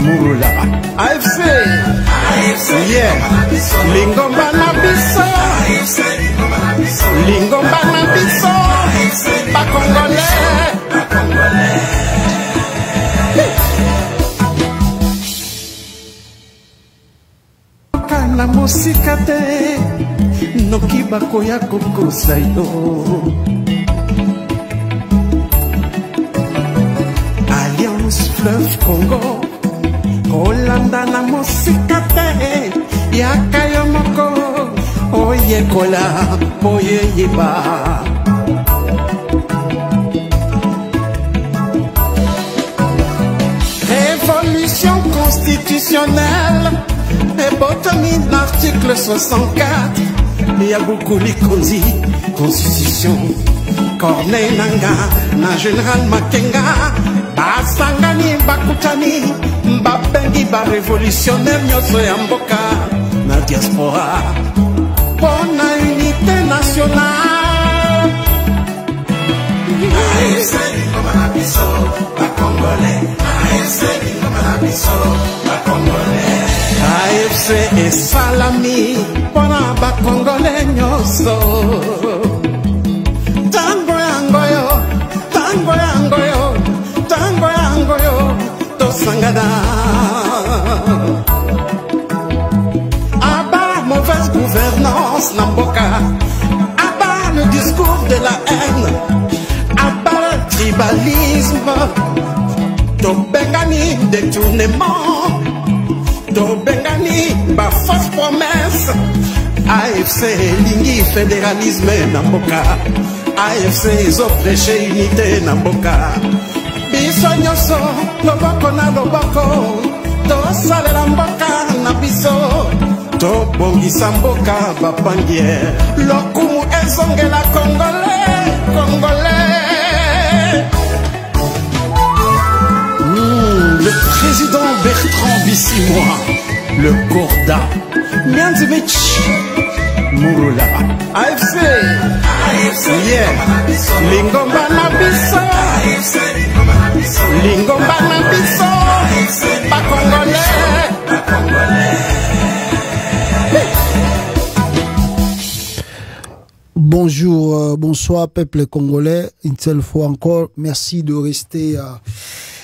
Murula AFC yeah Lingomba na biso Lingomba na biso ba Congolais kana musika te noki bakoya kokosa yo Alliance Fleuve Congo Kolanda na musika te yaka yo moko oyekola oyeyeba Révolution constitutionnelle et botami l'article 64 Yabukuli Konzi Constitution Corneille Nanga na Général Makenga Basangani Bakutani Babengi ba révolutionnaire Nyoso ya mboka na diaspora Pour la unité nationale AFC Lingomba biso ba Congolais AFC Lingomba biso ba Congolais AFC et salami pour la ba Congolais nyoso Tango yangoyo Tango yangoyo Tango yangoyo Tosangada Abat mauvaise gouvernance Namboka Abat le discours de la haine Abat le tribalisme Tobengani détournement Tobengani ba fausse promesse AFC lingi fédéralisme Namboka AFC ils ont prêché unité Namboka Biso nyoso loboko na loboko tosalela mboka na biso tobongisa mboka bapangiere lokumu ezongela Congolais Congolais Le président Bertrand Bissimois le Gorda Nyanzimich Murula AFC yeah Lingomba na biso Lingomba na biso ba Congolais Bonjour, bonsoir peuple congolais, une seule fois encore, merci de rester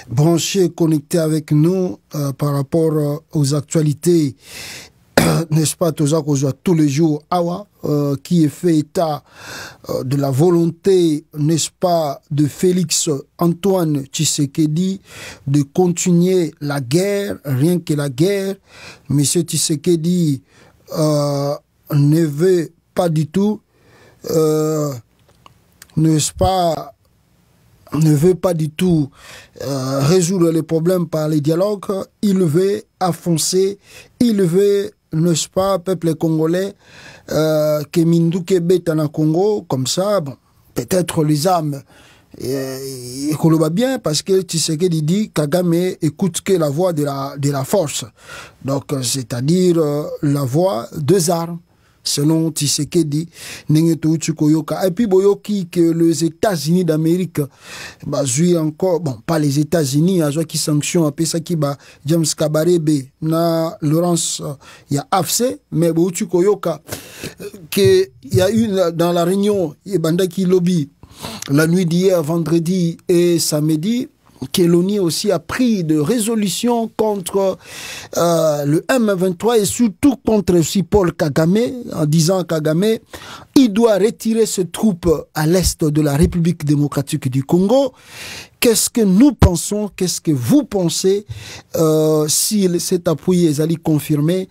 branché, connecté avec nous par rapport aux actualités, n'est-ce pas, tous les jours, qui est fait état de la volonté, n'est-ce pas, de Félix Antoine Tshisekedi de continuer la guerre, rien que la guerre. Monsieur Tshisekedi ne veut pas du tout, n'est-ce pas, ne veut pas du tout résoudre les problèmes par les dialogues. Il veut affoncer, il veut, n'est-ce pas, peuple congolais, que Minduke bête en Congo, comme ça, bon, peut-être les âmes, et qu'on le voit bien, parce que Tshisekedi dit Kagame écoute que la voix de la force. Donc, c'est-à-dire la voix des armes. Selon Tshisekedi, et puis boyoki que les États-Unis d'Amérique jouent encore, bon, pas les États-Unis, qui sanctionnent un peu ça qui ba James Kabarebe na Laurence il y a AFC, mais boyoki koyoka que il y a une dans la réunion banda qui lobby la nuit d'hier, vendredi et samedi, que l'ONU aussi a pris de résolutions contre le M23 et surtout contre aussi Paul Kagame, en disant Kagame, il doit retirer ses troupes à l'est de la République démocratique du Congo. Qu'est-ce que nous pensons, qu'est-ce que vous pensez si cet appui est allé confirmer?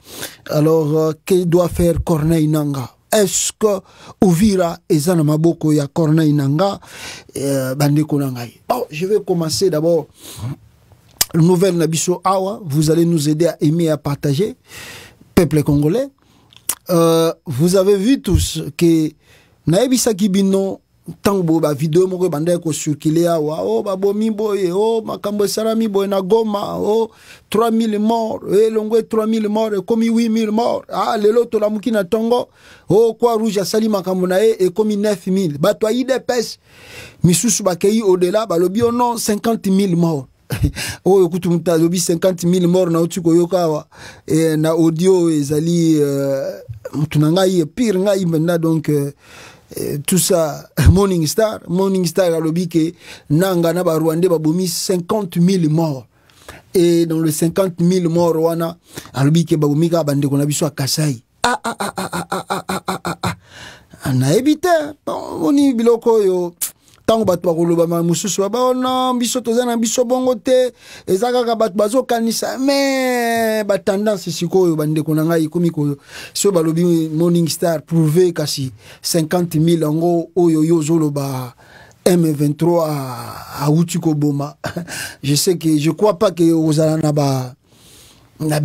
Alors, que doit faire Corneille Nangaa? Est-ce que Ouvira et Zanamaboko ya Corneille Nangaa bandeko nangai? Bon, je vais commencer d'abord. Nouvelle Nabiso Awa, vous allez nous aider à aimer et à partager. Peuple congolais, vous avez vu tous que Naebisa Kibino tango ba vidéo moko banda ko circuler awa babomi boye makambo sarami boye na Goma 3000 morts longo 3000 morts comme 8000 morts lelo to la mukina tongo kwa rouge asali makambo na e comme 9000 bato aide pes misusu bakei au delà balobi non 50 000 morts oh écoute muta lobi 50 000 morts na uti koyoka na audio ezali mutunanga yi pire nga imenda donc tout ça Morning Star alobi ke nanga na ba Rwandais ba bomi 50 000 morts et dans les 50 000 morts wana alobi ke ba bomi ka bande ko na biso Kasai na ebite boni biloko yo tango bato bakoloba mususu ba non biso tozana biso bongo te ezaka ka bato bazo kanisa mais ba tendance sikoyo bande ko ngai komi ko so balobi Morning Star prouver kasi 50 000 ngo oyo yo zoloba M23 a utiko boma. Je crois pas que ozala na ba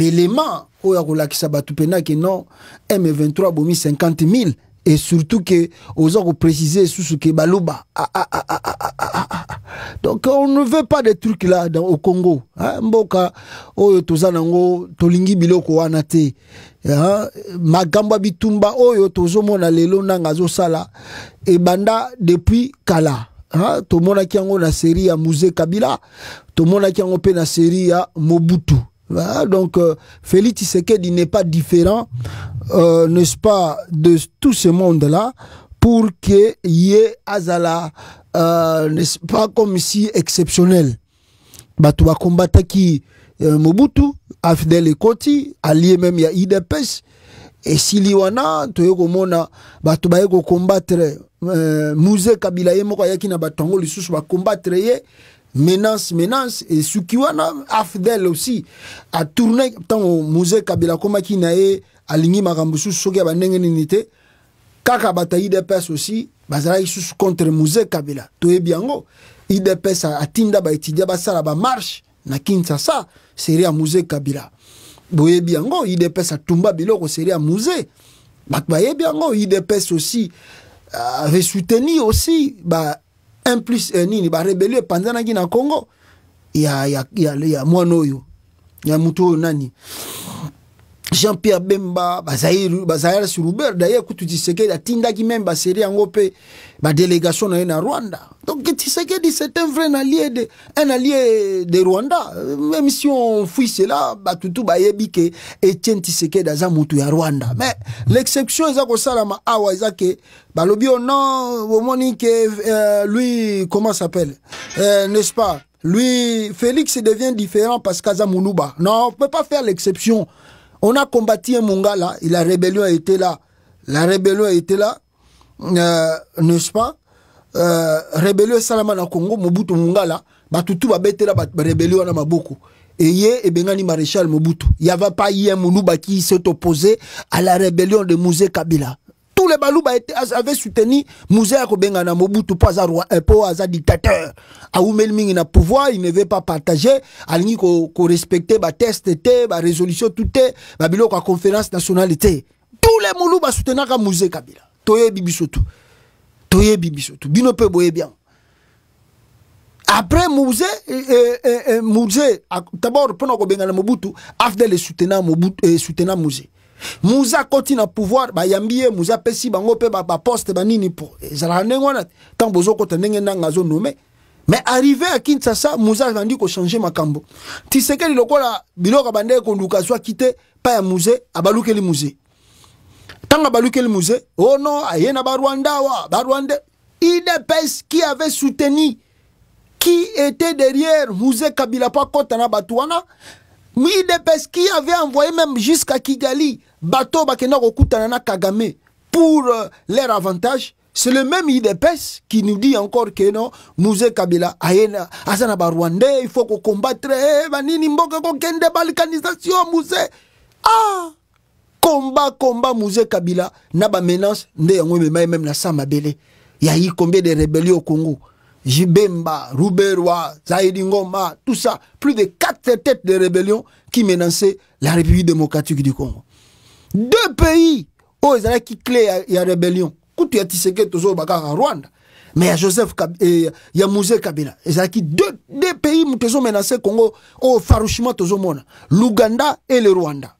élément oyo kolakisa batu pena que non M23 bomi 50 000 et surtout que aux autres préciser sous ce que baloba donc on ne veut pas des trucs là au Congo mboka oyo tozanango tolingi biloko wana te magamba bitumba oyo tozomona lelo nanga zo sala e banda depuis kala tomona kiango na série ya Musée Kabila tomona kiango pe na série ya Mobutu. Donc Félix Tshisekedi n'est pas différent n'est-ce pas de tout ce monde là pour que y ait azala n'est-ce pas comme si exceptionnel batu ba combattre qui Mobutu Afdel Ekoti allié même ya IDPS et siliwana toyeko mona batu ba yeko combattre Musée Kabila yemoko yaki na batongo lisusu ba combattre ye menace et sukiwana Afdel aussi a tourné tant Musée Kabila koma ki na ye alingi makambo susu soki ya bandenge nini te kaka bata IDPS aussi bazala susu contre Musée Kabila toyebi yango IDPS atinda ba étudier basala ba marche na Kinshasa série ya Musée Kabila boyebi yango IDPS atumba biloko série ya Musée bayebi yango IDPS aussi avait soutenu aussi ba un plus nini ba rébellion pendant na Congo ya mwanoyo ya muto nani Jean-Pierre Bemba Bazaïr sur Uber d'ailleurs que tu dis que la tinda qui même ba série en pe ba délégation na Rwanda donc tu sais que c'est un vrai allié de Rwanda même si on fuit cela ba tout ba yebi que Etienne Tshisekedi daza mutu ya Rwanda mais l'exception est ko salama awa ezake ba lobi non bomoni que lui comment s'appelle n'est-ce pas lui Félix devient différent parce qu'Aza Moulouba non on peut pas faire l'exception. On a combattu un Mongala, et la rébellion a été là. La rébellion a été là, n'est-ce pas? Rébellion Salama na Congo, Mobutu Mongala, Batutu va bête la rébellion na Maboko. Et hier, et Bengani Maréchal Mobutu. Il n'y avait pas hier Moulouba qui s'est opposé à la rébellion de Musée Kabila. Tous les Balouba avaient soutenu Musée Bengana Mobutu pour un dictateur. A Oumelming na pouvoir, il ne veut pas partager. Alini ko respecter ba test ba résolution tout ba bilo ko conférence nationalité. Tous les Moulouba soutenant ka Musée Kabila. Toye bibisotu. Bino pe boye bien. Après Musée d'abord pendant ko Bengana Mobutu, after le soutenant Mobutu soutenant Musée. Mouza continue à pouvoir ba yambie Mouza pesi bango pe ba poste ba nini pour ezala ndengona tant bozo ko tendenge nanga zo nommé mais arrivé à Kinshasa Mouza vandi ko changer makambo Tshisekedi lokola biloko bande ko nduka so quitter pa ya Musée abalukeli Musée tanga balukeli Musée oh non ayena ba Rwanda IDPS qui avait soutenu qui était derrière Musée Kabila pa kotana batwana IDPS qui avait envoyé même jusqu'à Kigali bateau bakenda kokutana na Kagame pour leur avantage. C'est le même IDPS qui nous dit encore que non, Musée Kabila ayena azana ba Rwandais, il faut qu'on combattre banini mboka ko kende balkanisation Musée. Combat Musée Kabila na ba menace nde yango même na Samabele. Il y a eu combien de rébellions au Congo? Jibemba, Ruberwa, Zaïdi Ngoma, tout ça, plus de 4 têtes de rébellion qui menaçaient la République démocratique du Congo. 2 pays où ils allaient qui clé la rébellion. Quand tu as Tshisekedi toujours en Rwanda, mais il y a Joseph il y a Musée Kabila. Ils allaient qui 2 pays qui ont menacé le Congo au farouchement l'Ouganda et le Rwanda.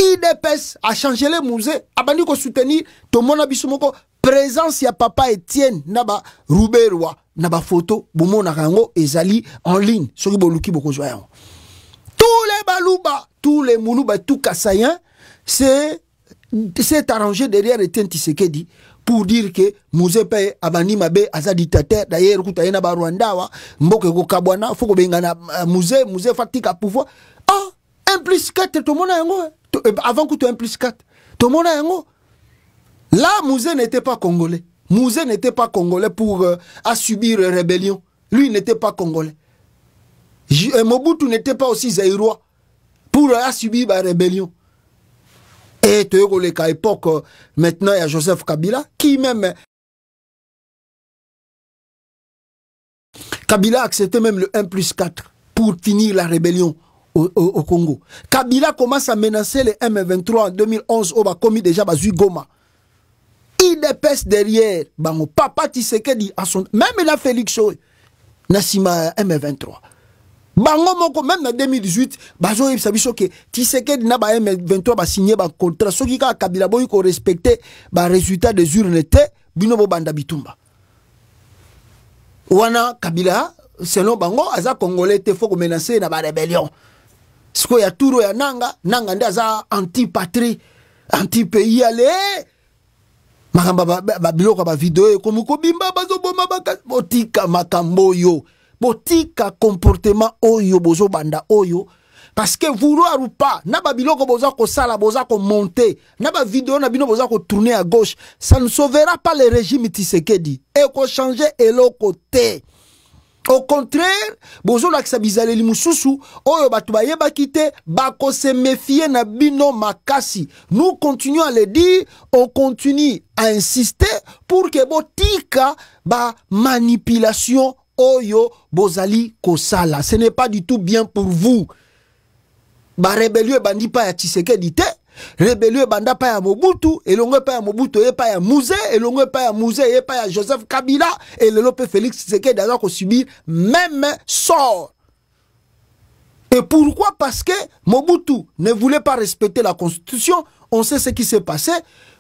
IDPS a changé les musées, a banni ko soutenir tout le monde a bisumoko présence ya papa Etienne naba Ruberwa na ba photo bomo na rango ezali en ligne soki boluki bokozwa yango. Tous les baluba, tous les muluba, tout kassayen, c'est arrangé derrière Etienne Tshisekedi pour dire que Mouzé Paye Abani Mabe Aza dictateur. D'ailleurs, Koutayena ba Rwanda wa Mboke ko Kabwana, faut ko bengana Mouzé fatika pouvoir. Ah, 1+4 tout le monde a yango. Avant que tu 1+4, tout le monde a yango. Là, Mouzé n'était pas congolais. Mouzé n'était pas congolais pour subir rébellion. Lui n'était pas congolais. Mobutu n'était pas aussi zaïrois pour subir la rébellion. Et à l'époque, maintenant, il y a Joseph Kabila qui même... Kabila acceptait même le 1+4 pour finir la rébellion au Congo. Kabila commence à menacer les M23 en 2011 au commis déjà Bazui Goma. Il dépêche derrière. Mon papa Tshisekedi à son... Même il a Félix Soe. Nassima M23. Bango moko même en 2018 bazo yebisa biso ke Tshisekedi na ba M23 ba signé ba contrat soki ka Kabila boy ko respecter ba résultat des urnes te bino bo banda bitumba wana Kabila selon bango aza congolais te faut ko menacer na ba rébellion siko ya turo ya nanga nda aza anti patrie anti pays ale makamba ba biloko ba vidéo ko muko bimba bazo boma ba botika makambo yo botika comportement oyo bozo banda oyo parce que vouloir ou pas na ba biloko boza ko sala boza ko monter na ba vidéo na bino boza ko tourner à gauche ça ne sauvera pas le régime Tshisekedi et ko changer eloko te. Au contraire bozo lakisa bizaleli mususu oyo batu bayeba kite bako se méfier na bino makasi. Nous continuons à le dire, on continue à insister pour que botika ba manipulation Oyo bozali kosala. Ce n'est pas du tout bien pour vous. Ba rébellion bandi pa ya Tshisekedi te. Rébellion banda pa ya Mobutu. Elongwe pa ya Mobutu et pa ya Mouzé. Elongwe pa ya Mouzé et pa ya Joseph Kabila. Et le Lope Félix Tshisekedi a subir même sort. Et pourquoi? Parce que Mobutu ne voulait pas respecter la constitution. On sait ce qui s'est passé.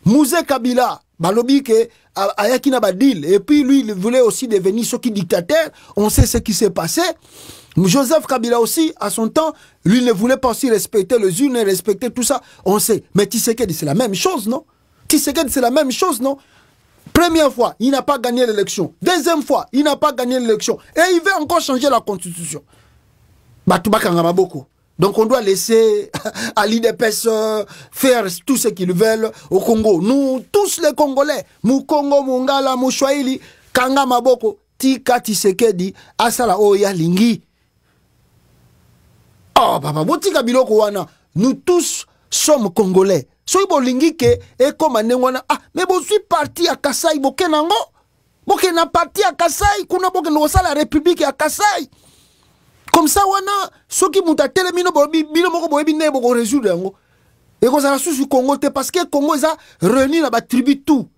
Mouzé Kabila balobi ke ayakina badil et puis lui il voulait aussi devenir ce qui dictateur. On sait ce qui s'est passé. Joseph Kabila aussi à son temps lui ne voulait pas aussi respecter les urnes, respecter tout ça. On sait. Mais Tshisekedi c'est la même chose, non? Tshisekedi c'est la même chose, non? Première fois il n'a pas gagné l'élection. Deuxième fois il n'a pas gagné l'élection et il veut encore changer la constitution. Batubaka Ngamaboko. Donc on doit laisser à l'IDPS faire tout ce qu'ils veulent au Congo. Nous, tous les Congolais, Mukongo, Mungala, Mouchouaili, Kanga Maboko, Tika Tshisekedi, Asala Oya Lingi. Oh, papa, Botika Biloko Wana, nous tous sommes Congolais. Soy Bolingi ke, et comme Wana, ah, mais bon, je suis parti à Kassai, Bokenango, Bokena parti à Kassai, Kuna Bokeno la République à Kassai. Comme ça, wana, ceux qui m'ont télé, mino moko boyebi ne boko résoudre yango. Et qu'on s'en sous Congo, parce que Congo ils a réuni la tribu tout.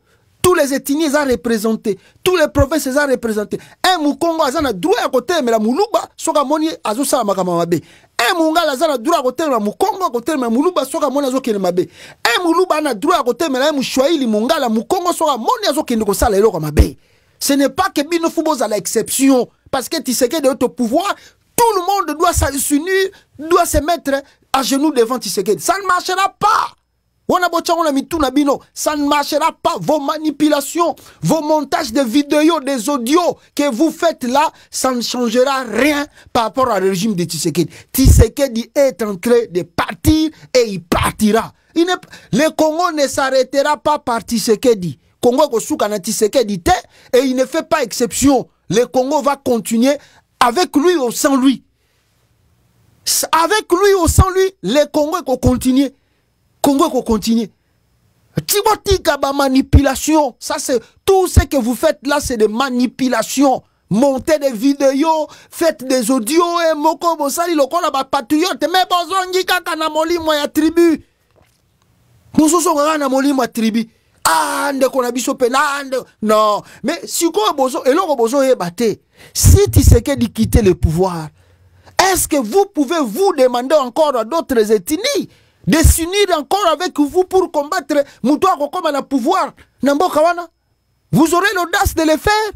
Tous les ethnies ils ont représenté, tous les provinces ils ont représenté. Un Mukongo azana droit à côté mais la Muluba soka moni azo sala makama mabe. Un Mungala azana droit à côté mais la Mukongo à côté mais la Muluba soka moni azo kene mabe. Un Muluba na droit à côté mais la Mouchouaili Mungala Mukongo soka moni azo kene ko sala eloko mabe. Ce n'est pas que Bino Foubos à l'exception parce que Tshisekedi est au pouvoir. Tout le monde doit s'unir, doit se mettre à genoux devant Tshisekedi. Ça ne marchera pas. Ça ne marchera pas. Vos manipulations, vos montages de vidéos, des audios que vous faites là, ça ne changera rien par rapport au régime de Tshisekedi. Tshisekedi est en train de partir et il partira. Le Congo ne s'arrêtera pas par Tshisekedi. Congo Kosuka Tshisekedi et il ne fait pas exception. Le Congo va continuer avec lui ou sans lui. Avec lui ou sans lui, les Congolais vont continuer. Congo vont continuer. Tibotika ba manipulation. Ça c'est tout ce que vous faites là, c'est des manipulations. Montez des vidéos, faites des audios et moko bosali lokola ba patriote mais bozongi kaka na molimo ya tribu. Mususu ngana na molimo ya tribu. Ah, non, mais si bozo si Tshisekedi quitte le pouvoir, est-ce que vous pouvez vous demander encore à d'autres ethnies de s'unir encore avec vous pour combattre Moutoua comme le pouvoir? Vous aurez l'audace de le faire.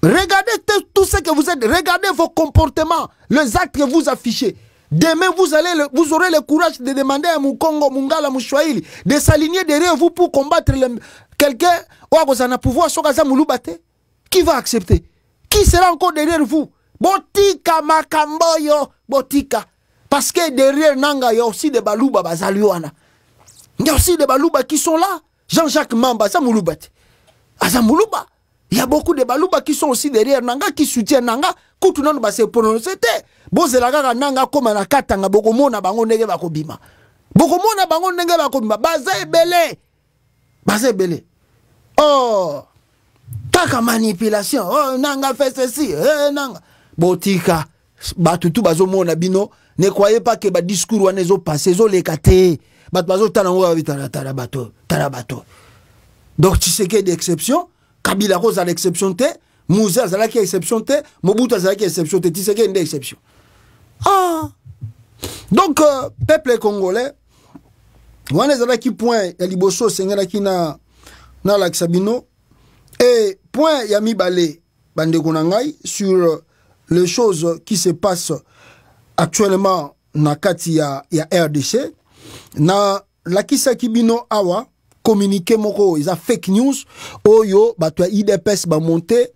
Regardez tout ce que vous êtes. Regardez vos comportements, les actes que vous affichez. Demain, vous aurez le courage de demander à Mukongo, Mungala, Mouchouaïli de s'aligner derrière vous pour combattre quelqu'un qui a pouvoir. Qui va accepter? Qui sera encore derrière vous? Botika Makamboyo, Botika. Parce que derrière Nanga, il y a aussi des Balouba Bazaliwana. Il y a aussi des Balouba qui sont là. Jean-Jacques Mamba, ça Mouloubate. Azamoulouba. Il y a beaucoup de Balouba qui sont aussi derrière Nanga, qui soutiennent Nanga. Koutunan ba se prononcer. Bozelaga Nanga comme na katanga bokomona bango ndenge bakobima. Bokomona bango ndenge bakobima. Baza ebele. Baza ebele. Oh. Kaka manipulation. Oh, Nanga fait ceci. Nanga. Botika. Batutu bazomona bino. Ne croyez pas que ba discours wana ezo passer zo lekate. Bato talango tarabato. Donc tu sais qu'il y a des exceptions. Kabila Rose a l'exception T, Moussa a l'exception T, Mobutu a l'exception T, tu sais qu'il y a une exception. Ah! Donc, peuple congolais, on a qui point, il y a liboso, c'est na l'axabino, et point, il y a mis balé, bande konangai, sur les choses qui se passent actuellement na kati ya RDC, na la kisa kibino awa, communiqué moko, ils ont fake news, oyo, bato IDPS ba monté,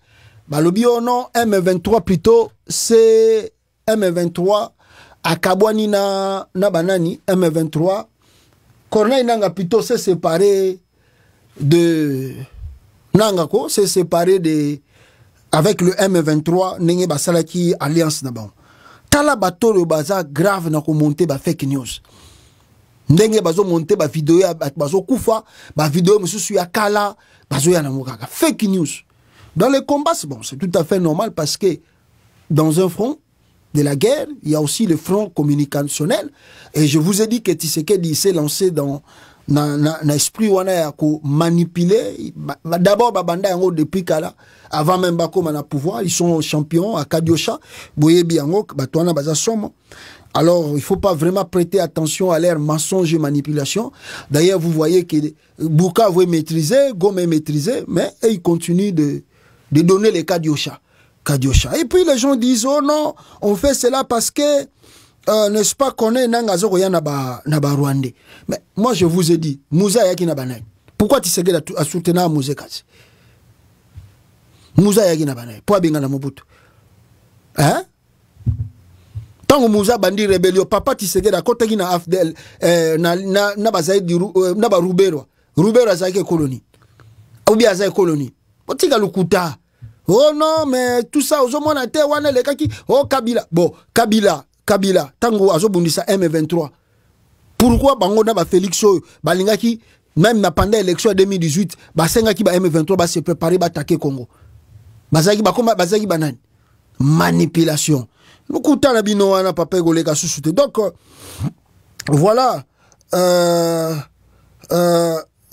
ba lobi non, M23 plutôt, c'est M23, akabwani na banani, M23, Corneille Nanga plutôt s'est séparé de Nangako, s'est séparé de, avec le M23, Nenge Basalaki Alliance Nabon. Tala bato le baza grave na ko monté ba fake news. Ndenge bazo monter ba vidéo bazo kufa ba vidéo mususu ya kala bazo ya namukaka fake news. Dans les combats c'est bon, c'est tout à fait normal parce que dans un front de la guerre, il y a aussi le front communicationnel et je vous ai dit que Tshisekedi s'est lancé dans na esprit wana ya ko manipuler d'abord babanda yango depuis kala avant même bako na pouvoir, ils sont champions à Kadiosha, boyebi yango bato wana baza somo. Alors, il ne faut pas vraiment prêter attention à leur mensonge et manipulation. D'ailleurs, vous voyez que Bouka veut maîtriser, Gome est maîtrisé, mais ils continuent de donner les Kadiosha. Et puis les gens disent, oh non, on fait cela parce que, n'est-ce pas, qu'on est Nangazoya Naba Rwandais. Mais moi, je vous ai dit, Moussa Yaki Nabanay. Pourquoi tu sais que à soutenir Moussa Kasi? Moussa Yaki Nabanay. Pourquoi Bingana Mobutu? Hein? Tant Moussa bandi rébellion, papa Tshisekedi à côté na AFDL, na bazai di na ba Rubero azake colonie. Ou bien azake colonie. Otika lukuta. Oh non, mais tout ça aux hommes te wana le kaki. Oh Kabila. Bon, Kabila, tango azobundisa M23. Pourquoi bango na ba Félix balingaki même pendant l'élection 2018, ba senga ki ba M23 ba se préparer ba attaquer Congo. Bazaki ba komba bazaki banani. Manipulation. Donc, voilà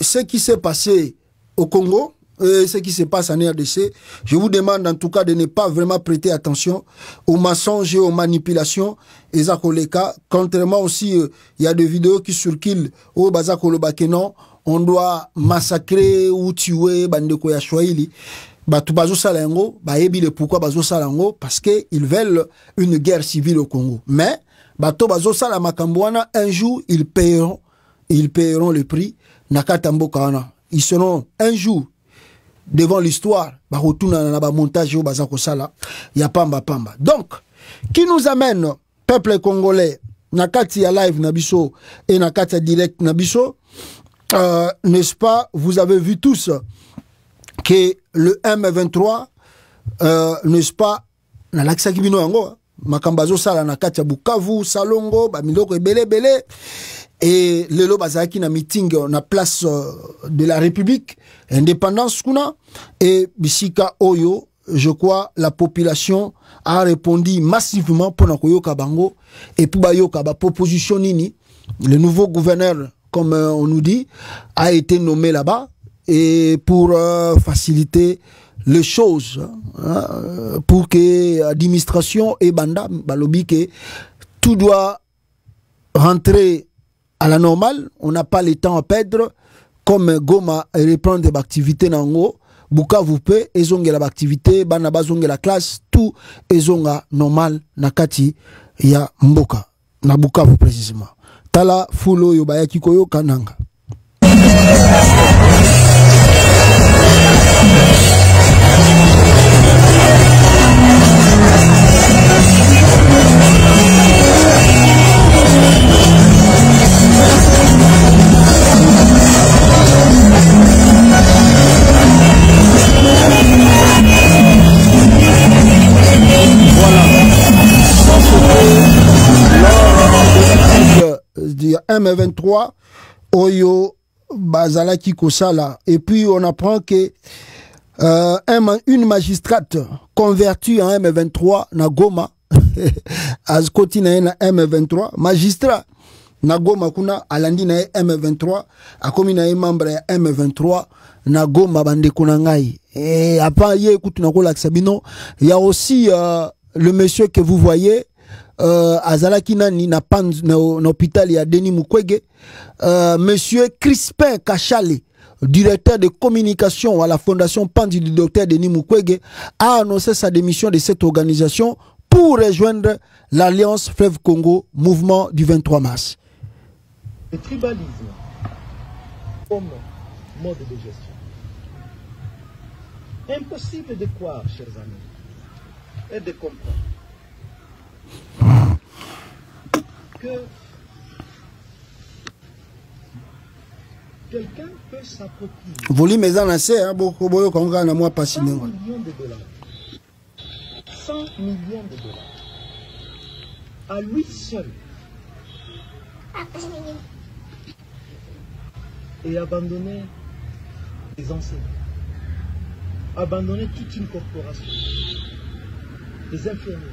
ce qui s'est passé au Congo, ce qui se passe en RDC. Je vous demande en tout cas de ne pas vraiment prêter attention aux mensonges et aux manipulations. Et contrairement aussi, il y a des vidéos qui circulent au Bazakolobakeno, on doit massacrer ou tuer Bandeko Yashwaili. Batu bazo salango, baebi le pourquoi bazo salango parce que ils veulent une guerre civile au Congo. Mais bato bazo salamakambwana un jour ils paieront le prix nakatambo kana. Ils seront un jour devant l'histoire ba retourna na ba montage au bazako sala ya pamba. Donc qui nous amène peuple congolais nakati ya live nabiso et nakati ya direct nabiso n'est-ce pas, vous avez vu tous que le M23 n'est-ce pas na lakisa kibino yango makambazo sala na kati ya Bukavu Salongo ba miloko ebele et lelo bazaki na meeting na place de la République indépendance kuna et bisika oyo je crois la population a répondu massivement pour na koyoka bango et pour bayoka ba proposition nini le nouveau gouverneur comme on nous dit a été nommé là-bas et pour faciliter les choses, pour que l'administration et Banda, balobi que tout doit rentrer à la normale, on n'a pas le temps à perdre, comme Goma reprendre des activités nango, Bukavu pe ezonge la activité bana bazonge la classe tout ezonga normal na kati ya mboka na Bukavu précisément tala fulo yo bayaki koyo kananga. Du M23 Oyo Bazalaki Kosala. Et puis on apprend que une magistrate convertie en M23 na Goma Azkoti na M23 magistrat na Goma kuna alandi na M23 akomi na membre ya M23 na Goma bande kuna ngai. Et après ye kutu na kola Sabino, il y a aussi le monsieur que vous voyez Azalaki nani na pan na hôpital ya Denis Mukwege, monsieur Crispin Kachale, directeur de communication à la fondation Pandi du docteur Denis Mukwege, a annoncé sa démission de cette organisation pour rejoindre l'Alliance Fleuve Congo, mouvement du 23 mars. Le tribalisme comme mode de gestion. Impossible de croire, chers amis, et de comprendre que quelqu'un peut s'approprier 100 millions de dollars. 100 millions de dollars. À lui seul. Et abandonner les enseignants. Abandonner toute une corporation. Les infirmiers.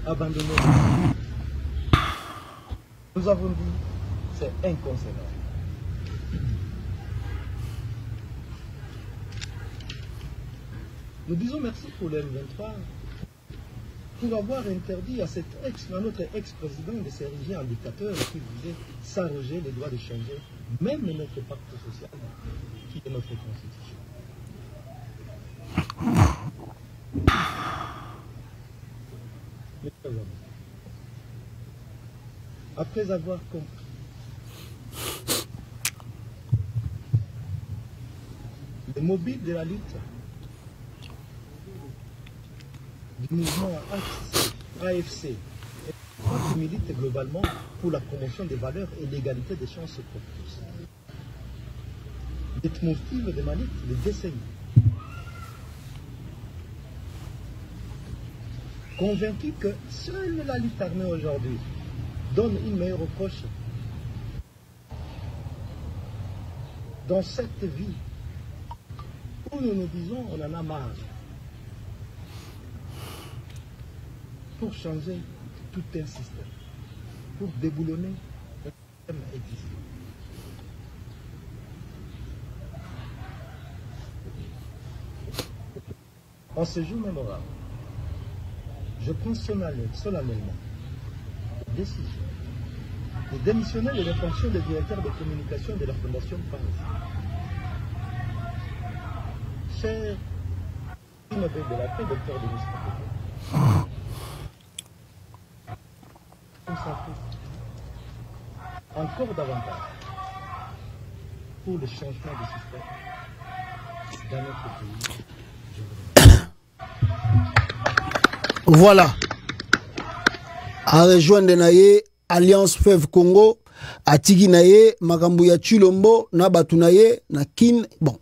Abandonner. Nous avons dit, c'est inconcevable. Nous disons merci pour le M23 pour avoir interdit à notre ex-président de s'ériger en dictateur qui voulait s'arroger les droits de changer même notre pacte social qui est notre constitution. Après avoir compris le mobile de la lutte du mouvement AFC qui milite globalement pour la promotion des valeurs et l'égalité des chances pour tous. Le motif de ma lutte, les décennies. Convaincu que seule la lutte armée aujourd'hui donne une meilleure approche dans cette vie où nous nous disons on en a marre pour changer tout un système, pour déboulonner un système existant. En ce jour mémorable, je prends solennellement la décision de démissionner de la fonction de directeur de communication de la Fondation Paz. Cher Nobel de la paix, docteur Denis Mukwege, on s'implique encore davantage pour le changement de système dans notre pays. Voilà. A rejoindre naye Alliance Fleuve Congo, a tigi naye makambo ya Chilombo na batu naye na kin bon.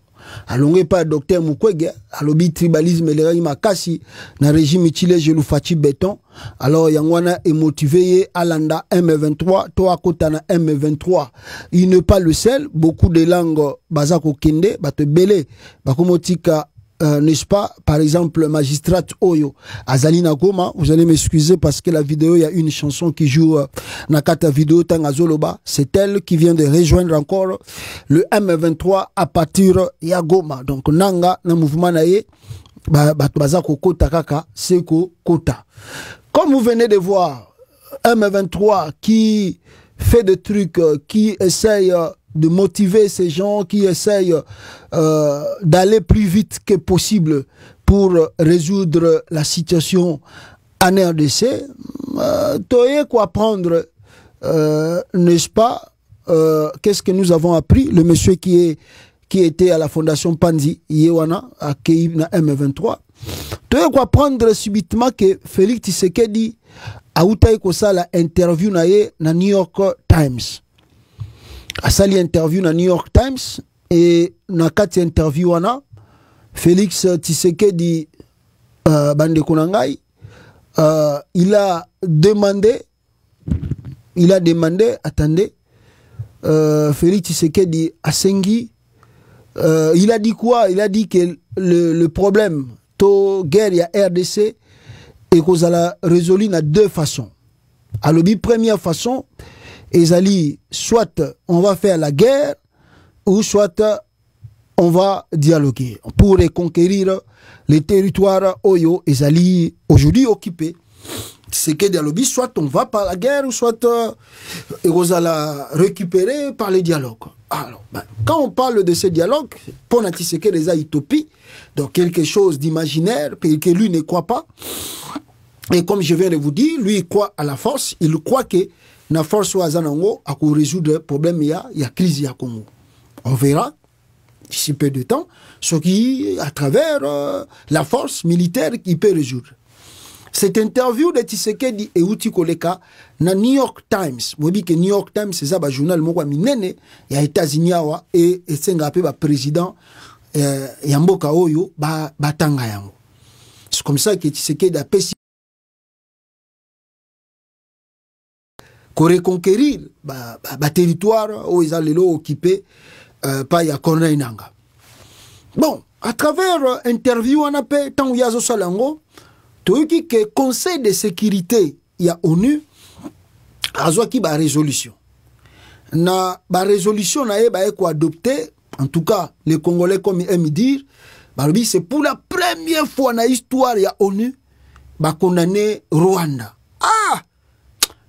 Alongé pas docteur Mukwege, alobi tribalisme le makasi na régime chile je Fachi béton. Alors yangwana est motivé Alanda M23, toi kota na M23. Il n'est pas le seul, beaucoup de langues bazako kende, bate belé, bakomotika n'est-ce pas, par exemple, magistrate Oyo, Azalina Goma, vous allez m'excuser parce que la vidéo, il y a une chanson qui joue Nakata vidéo Tangazoloba, c'est elle qui vient de rejoindre encore le M23 à partir de Goma. Donc, Nanga, na mouvement nae, bazako kota kaka, seko kota. Comme vous venez de voir, M23 qui fait des trucs, qui essaye de motiver ces gens qui essayent d'aller plus vite que possible pour résoudre la situation en RDC. Toye quoi prendre, n'est-ce pas, qu'est-ce que nous avons appris? Le monsieur qui était à la fondation Panzi, Yewana, à Keïb, na M23. Toye quoi prendre subitement que Félix Tshisekedi a eu la interview na New York Times. A sali interview na New York Times et na kati interview wana Félix Tshisekedi bande kunangai il a demandé attendez Félix Tshisekedi asengi il a dit quoi? Il a dit que le problème to guerre ya RDC et qu'on a résolu de deux façons. Alors, la première façon, soit on va faire la guerre, ou soit on va dialoguer pour reconquérir les territoires Oyo et aujourd'hui occupés. C'est que dialogue, soit on va par la guerre, ou soit on va la récupérer par les dialogues. Alors, quand on parle de ce dialogue, pour Tshisekedi des utopies, donc quelque chose d'imaginaire, que lui ne croit pas. Et comme je viens de vous dire, lui il croit à la force, il croit que la force soit à résoudre le problème, il y a crise à Congo. On verra d'ici peu de temps ce qui, à travers la force militaire, qui peut résoudre. Cette interview de Tshisekedi et Uti Koleka na New York Times. Vous dites que New York Times c'est ça, journal moko minene ya États-Unis et c'est un président Yamboka Oyo batanga yango. C'est comme ça que Tshisekedi a péché pour reconquérir territoire où ils allaient occupé par ya Corneille Nanga. Bon, à travers interview on a fait tant yazo salango tu dis que Conseil de sécurité il y a ONU a qui ba résolution. Na ba résolution na quoi adopté, en tout cas les Congolais comme ils aiment dire, c'est pour la première fois dans l'histoire il y a ONU ba condamner Rwanda. Ah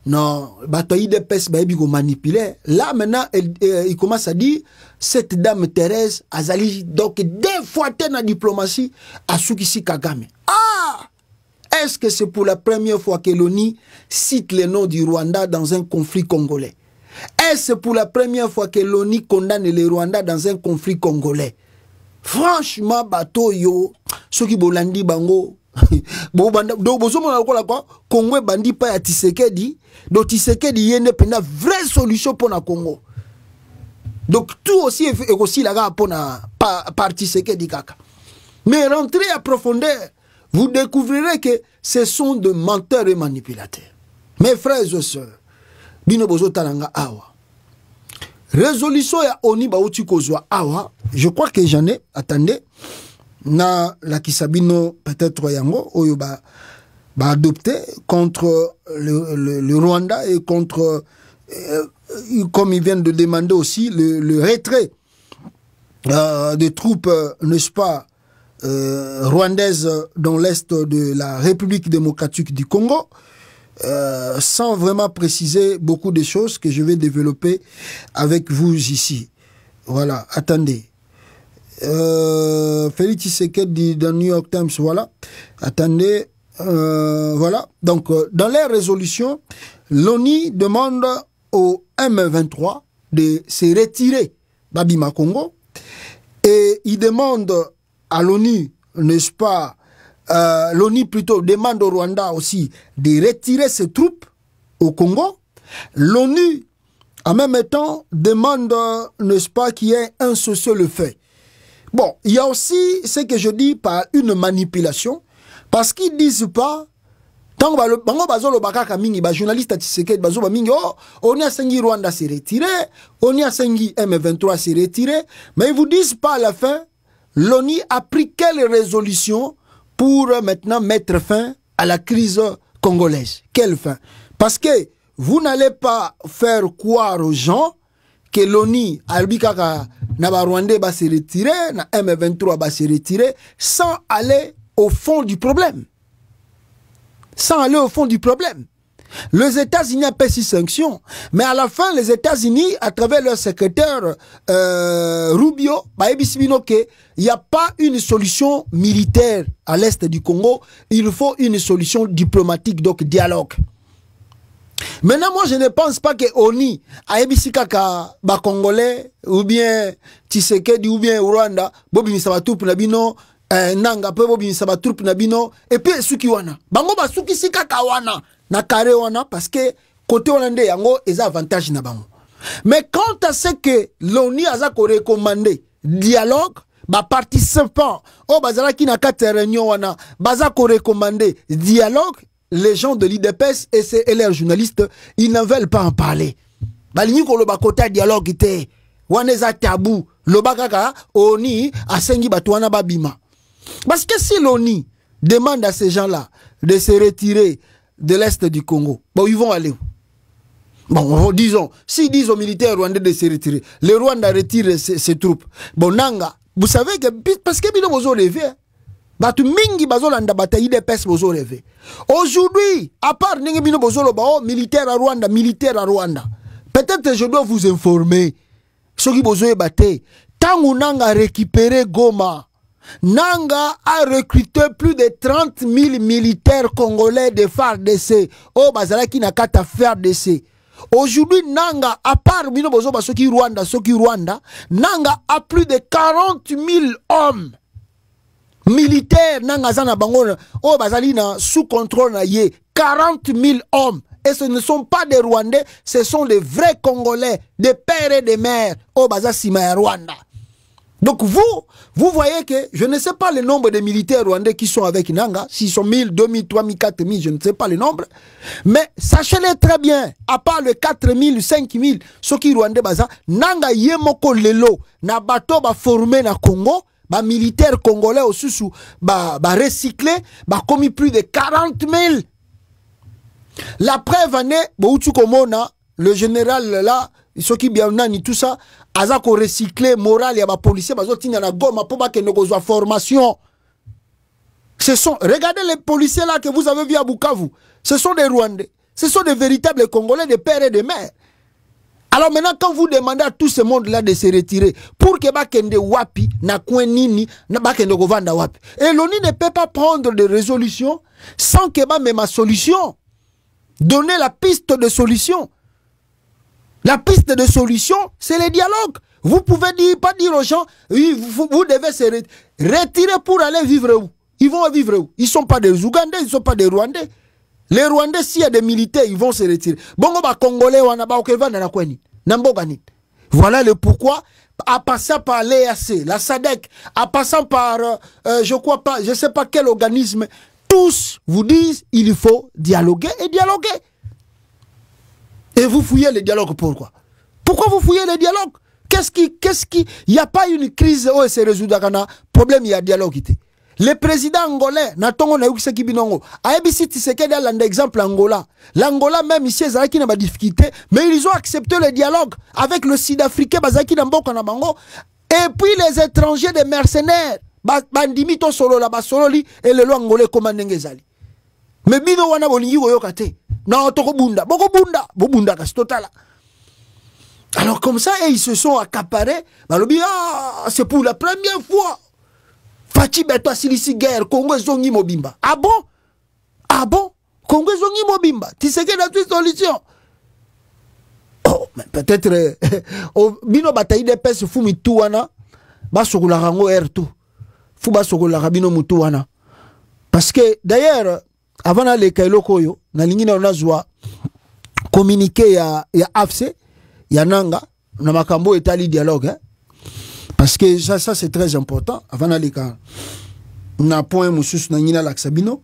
non, bataille de peste ba go manipuler. Là maintenant il commence à dire cette dame Thérèse Azali donc deux fois dans la diplomatie à Sukisi Kagame. Ah! Est-ce que c'est pour la première fois que l'ONU cite le nom du Rwanda dans un conflit congolais? Est-ce pour la première fois que l'ONU condamne le Rwanda dans un conflit congolais? Franchement, bateau yo, ceux qui bolandi bango, Congo bandi pa ya Tshisekedi, donc Tshisekedi y a une vraie solution pour le Congo. Donc tout aussi est aussi là pour par Tshisekedi kaka. Mais rentrez à profondeur. Vous découvrirez que ce sont de menteurs et manipulateurs. Mes frères et sœurs, bino bozo talanga awa. Résolution ya oni ba uti kozwa awa, je crois que j'en ai, attendez, na la kisabino peut-être yango, oyo ba adopté contre le Rwanda et contre, comme ils viennent de demander aussi, le retrait des troupes, n'est-ce pas, rwandaise dans l'est de la République démocratique du Congo, sans vraiment préciser beaucoup de choses que je vais développer avec vous ici. Voilà, attendez. Félix Tshisekedi dans New York Times, voilà. Attendez, voilà. Donc, dans les résolutions, l'ONU demande au M23 de se retirer d'Abima Congo et il demande à l'ONU, n'est-ce pas, l'ONU plutôt demande au Rwanda aussi de retirer ses troupes au Congo. L'ONU, en même temps, demande, n'est-ce pas, qu'il y ait un cessez-le-feu. Bon, il y a aussi ce que je dis par une manipulation, parce qu'ils ne disent pas, tant que journaliste Tshisekedi bazo ba mingi on a sengi Rwanda s'est retiré, on a sengi M23 s'est retiré, mais ils vous disent pas à la fin l'ONU a pris quelle résolution pour maintenant mettre fin à la crise congolaise. Quelle fin? Parce que vous n'allez pas faire croire aux gens que l'ONU albikaka na ba Rwandais ba se retirer, na M23 ba se retirer sans aller au fond du problème. Sans aller au fond du problème. Les États-Unis ont payé 6 sanctions, mais à la fin, les États-Unis, à travers leur secrétaire Rubio, il n'y a pas une solution militaire à l'est du Congo, il faut une solution diplomatique, donc dialogue. Maintenant, moi, je ne pense pas que ONI, Aebisi Kaka, Congolais, ou bien Tshisekedi, ou bien Rwanda, Bobi Misabatup Nabino, Nanga, Bobi Misabatup Nabino, et puis Suki Wana. Bango Basuki Sikaka Wana. Na carré wana parce que côté hollandais yango les avantages na bango. Mais quant à ce que l'ONU a recommandé dialogue, ba participants au bazala ki na kate réunion wana baza ko recommandé dialogue, les gens de l'IDPS et leurs journalistes ils ne veulent pas en parler. Balingi ko loba kota dialogue ite wana za tabou loba kaka ONU asengi batu wana babima. Parce que si l'ONU demande à ces gens-là de se retirer de l'Est du Congo, bon, ils vont aller où? Bon, disons, s'ils disent aux militaires rwandais de se retirer, le Rwanda retire ses troupes. Bon, Nanga, vous savez que, parce que bino bozo rêvé, batu mingi bazo landa bataille de pes bozo rêvé. Aujourd'hui, à part ningi bino bozo lo bao, militaire à Rwanda, peut-être je dois vous informer, ceux qui bozo bataille, tant Nanga a récupéré Goma, Nanga a recruté plus de 30 000 militaires congolais de FARDC. Oh, Bazalaki n'a qu'à faire FARDC. Aujourd'hui, Nanga, à part Binobozo, Soki Rwanda, Nanga a plus de 40 000 hommes militaires. Nanga Zana Bangon, oh, Bazalina, sous contrôle, 40 000 hommes. Et ce ne sont pas des Rwandais, ce sont des vrais Congolais, des pères et des mères. Oh, Bazasima Rwanda. Donc vous voyez que je ne sais pas le nombre de militaires rwandais qui sont avec Nanga, s'ils sont 1000, 2000, 3000, 4000, je ne sais pas le nombre. Mais sachez-le très bien, à part le 4000, 5000, ceux qui rwandais baza, Nanga yemoko lelo, na bato ba formé na Congo, ba militaires congolais au sous ba recyclé, ba commis plus de 40 000. La preuve en est, le général là, ceux qui bien nani tout ça, azako recycler moral ya ba policier bazo tina na goma pour ba que ne kozwa formation. Regardez les policiers là que vous avez vu à Bukavu, ce sont des Rwandais, ce sont des véritables Congolais, des pères et des mères. Alors maintenant quand vous demandez à tout ce monde là de se retirer pour que ba kende wapi na kwenini na ba kende govanda wapi, et l'ONU ne peut pas prendre de résolution sans que ba même solution, donner la piste de solution. La piste de solution, c'est le dialogue. Vous pouvez pas dire aux gens, oui, vous devez se retirer pour aller vivre où? Ils vont vivre où? Ils ne sont pas des Ougandais, ils ne sont pas des Rwandais. Les Rwandais, s'il y a des militaires, ils vont se retirer. Bongo ba Congolais, voilà le pourquoi, en passant par l'EAC, la SADC, en passant par, je ne sais pas quel organisme, tous vous disent, il faut dialoguer et dialoguer. Et vous fouillez le dialogue, pourquoi? Pourquoi vous fouillez le dialogue? Il n'y a pas une crise où se résout dans problème, il y a dialogue. Le président angolais, Natongo Nayoukse Kibinongo, Aebisi Tshisekedi a l'exemple Angola. L'Angola, même ici, ils ont des difficultés, mais ils ont accepté le dialogue avec le Sud-Africain, Bazaki Namboka Nabango, et puis les étrangers, des mercenaires, Bandimito Solo, la Basololi, et le Angolais Komandengezali. Mais Bino Wana Bolingi Woyokate. Non, Tokobunda, Bokobunda, Bobunda Kastotala. Alors comme ça, ils se sont accaparés. C'est pour la première fois. Fachi Beto Silisi guerre, Congo Zongi Mobimba. Ah bon? Ah bon? Congo Zongi Mobimba. Tu sais quelle est la solution? Oh, mais peut-être. Bino bataille de pes Fumi Touana. Basokula Rango R2. Fuba Sokula Rabino Mutuana. Parce que d'ailleurs, avant d'aller Kailo Koyo, na lingina onazwa communiqué ya AFC, ya Nanga, na makambo etali dialogue, hein? Parce que ça c'est très important. Avant d'aller na point mususu na ngina laksabino,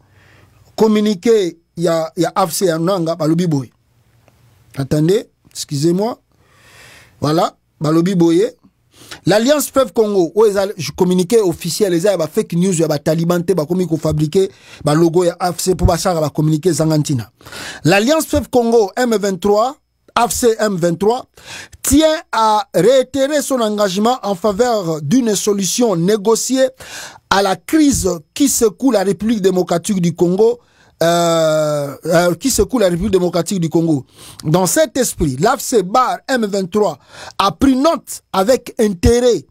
communiqué ya AFC ya Nanga balobi boy. Attendez, excusez-moi. Voilà, balobi boye. L'Alliance Fleuve Congo, je communiqué officiel, les a fake news, il y a Taliban, il a fabriqué le logo et AFC pour communiquer Zangantina. L'Alliance Fleuve Congo M23, AFC M23, tient à réitérer son engagement en faveur d'une solution négociée à la crise qui secoue la République démocratique du Congo qui secoue la République démocratique du Congo. Dans cet esprit, l'AFC Bar M23 a pris note avec intérêt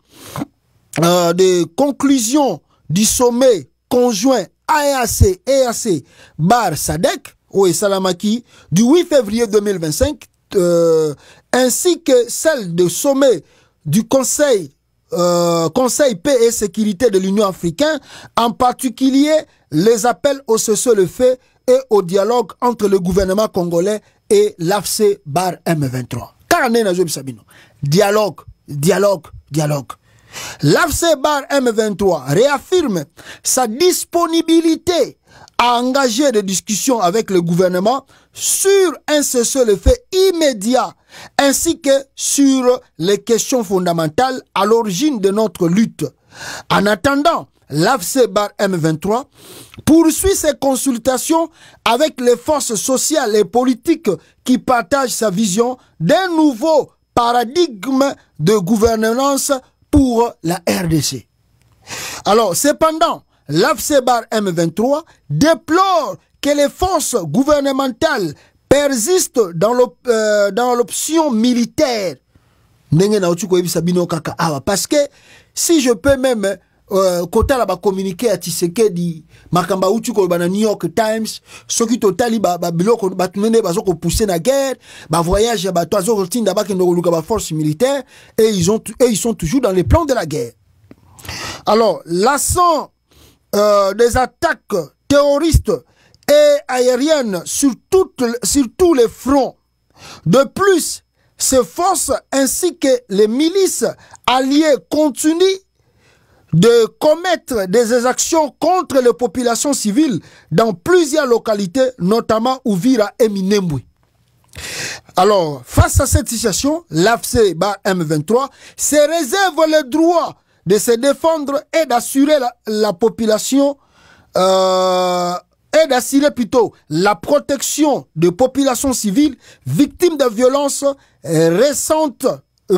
des conclusions du sommet conjoint AEAC Bar Sadek ou Salamaki du 8 février 2025 ainsi que celle du sommet du Conseil paix et sécurité de l'Union africaine, en particulier les appels au cessez-le-feu et au dialogue entre le gouvernement congolais et l'AFC Bar M23. Dialogue. L'AFC Bar M23 réaffirme sa disponibilité à engager des discussions avec le gouvernement sur un cessez-le-feu immédiat ainsi que sur les questions fondamentales à l'origine de notre lutte. En attendant, l'AFC Bar M23 poursuit ses consultations avec les forces sociales et politiques qui partagent sa vision d'un nouveau paradigme de gouvernance pour la RDC. Alors, cependant, l'AFC Bar M23 déplore que les forces gouvernementales persistent dans l'option militaire. Parce que si je peux même kota la ba communiquer à Tshisekedi makamba utu ko ba na New York Times soki totali ba biloko ba tunene ba zoko pousser na guerre ba voyage ba to azoko tinda ba kendo luka ba force militaire et ils sont toujours dans les plans de la guerre. Alors lassant des attaques terroristes et aériennes sur tous les fronts. De plus, ces forces ainsi que les milices alliées continuent de commettre des exactions contre les populations civiles dans plusieurs localités, notamment Uvira et Minembwe. Alors, face à cette situation, l'AFC Bar M23 se réserve le droit de se défendre et d'assurer la population, et d'assurer plutôt la protection de populations civiles victimes de violences récentes,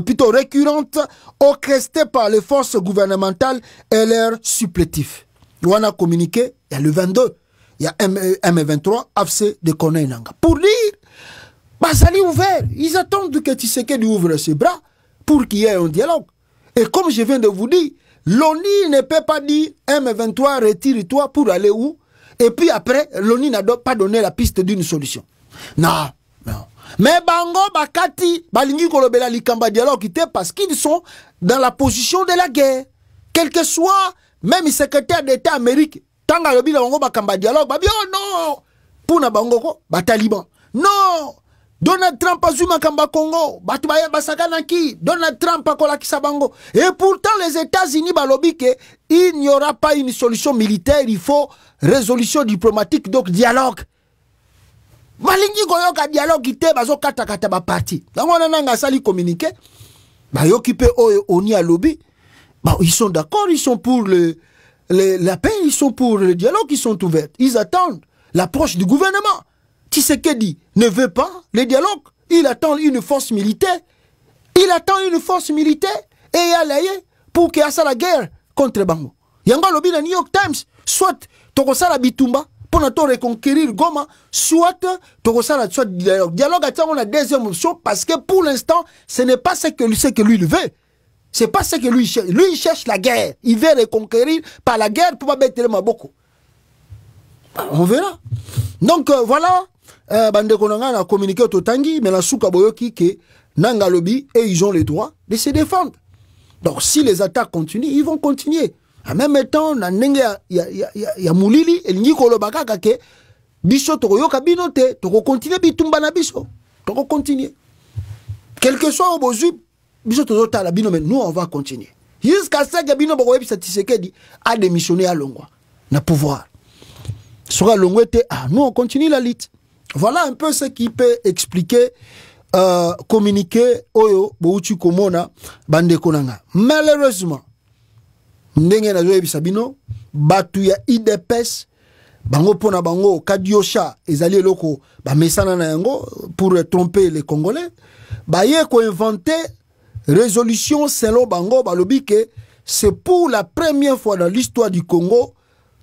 plutôt récurrentes, orchestrées par les forces gouvernementales et leurs supplétifs. On a communiqué, il y a le 22, il y a M23, AFC de Koneinanga. Pour dire, Basali ouvert, ils attendent que Tshisekedi ouvre ses bras pour qu'il y ait un dialogue. Et comme je viens de vous dire, l'ONU ne peut pas dire M23 retire-toi pour aller où? Et puis après, l'ONU n'a pas donné la piste d'une solution. Non. Mais Bango, Bakati, Balingi Kolobela Likamba dialogue parce qu'ils sont dans la position de la guerre. Quel que soit, même le secrétaire d'État américain, Tanga Lobi Bango Bakamba dialogue, Babi, oh non! Puna Bango, Bataliban. Non! Donald Trump a Zuma Kamba Congo, Batubaye Basakanaki, Donald Trump a Kolakisa Bango. Et pourtant, les États-Unis balobi que il n'y aura pas une solution militaire, il faut résolution diplomatique, donc dialogue. Malingi Goyoka dialogue ite bazo kata kata ba parti. Donc on a sali communiqué. Ba yokipe oni a lobby. Bah ils sont d'accord, ils sont pour la paix, ils sont pour le dialogue, ils sont ouverts. Ils attendent l'approche du gouvernement. Tshisekedi ne veut pas le dialogue. Il attend une force militaire. Il attend une force militaire et il a l'aïe pour qu'il y ait la guerre contre Bango. Yanga lobby dans New York Times. Soit Tokosala Bitumba pour nous reconquérir Goma, soit Tokosala soit dialogue. Dialogue on a la deuxième option parce que pour l'instant, ce n'est pas ce que lui il veut. C'est pas ce que lui cherche. Lui il cherche la guerre. Il veut reconquérir par la guerre pour pas mettre le Maboko. On verra. Donc voilà. Bande Konanga a communiqué au Totangi, mais la souka boyoki que Nanga Lobby et ils ont le droit de se défendre. Donc si les attaques continuent, ils vont continuer. En même temps, il y a Moulili et Nikolo Bakaka que Biso Tokoyoka Binote, Toko continue Bitumba na Biso. Toko continue. Quel que soit au Bozu, Biso Tozota la Bino, mais nous on va continuer. Jusqu'à ce que Bino Bokoyebi Tshisekedi a démissionné à Longwa. Na pouvoir. Sera Longwa était, nous on continue la lutte. Voilà un peu ce qui peut expliquer, communiquer, Oyo, Bouchi Komona, Bande Konanga. Malheureusement, Ndenge na Zoé Bisabino, Batuya IDPS, Bango Pona Bango, Kadiosha, Ezali Loko, Mesana Nayango, pour tromper les Congolais, Baye ko inventé résolution selon Bango, Balobi que c'est pour la première fois dans l'histoire du Congo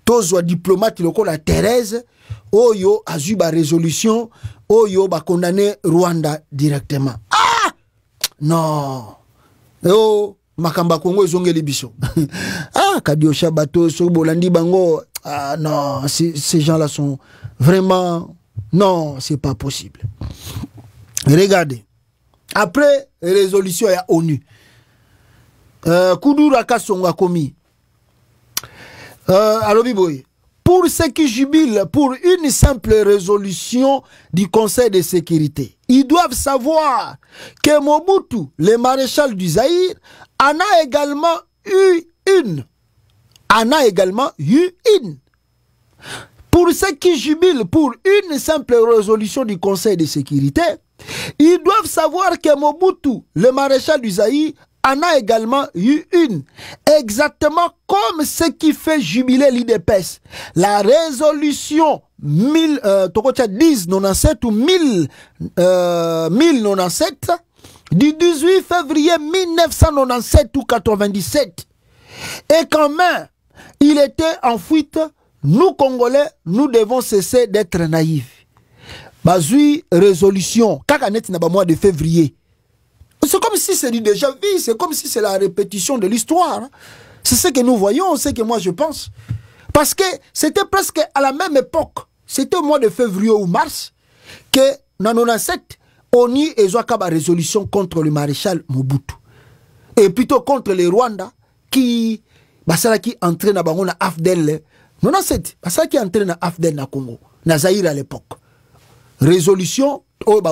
tozwa diplomate lokola Thérèse oyo azu ba résolution oyo ba condamner Rwanda directement. Ah non oh makamba Congo ezongeli biso. Ah Kadiosha bato so bolandi bango. Ah non, ces gens-là sont vraiment non, c'est pas possible. Regardez. Après résolution ya ONU. Kudura Kasonga komi. Alobiboy. Pour ceux qui jubilent pour une simple résolution du Conseil de sécurité, ils doivent savoir que Mobutu, le maréchal du Zaïre, en a également eu une. Pour ceux qui jubilent pour une simple résolution du Conseil de sécurité, ils doivent savoir que Mobutu, le maréchal du Zaïre, en a également eu une, exactement comme ce qui fait jubiler l'IDPS. La résolution 1097 ou 1097 du 18 février 1997 ou 97. Et quand même, il était en fuite, nous Congolais, nous devons cesser d'être naïfs. Bazui résolution, kakanet na ba mois de février. C'est comme si c'est du déjà vu, c'est comme si c'est la répétition de l'histoire. C'est ce que nous voyons, c'est ce que moi je pense. Parce que c'était presque à la même époque, c'était au mois de février ou mars, que dans 97, on y a une résolution contre le maréchal Mobutu. Et plutôt contre les Rwandais qui entraînent dans AFDEL. 97, ça qui entraîne dans AFDEL na Congo, na Zaïre à l'époque. Résolution, c'est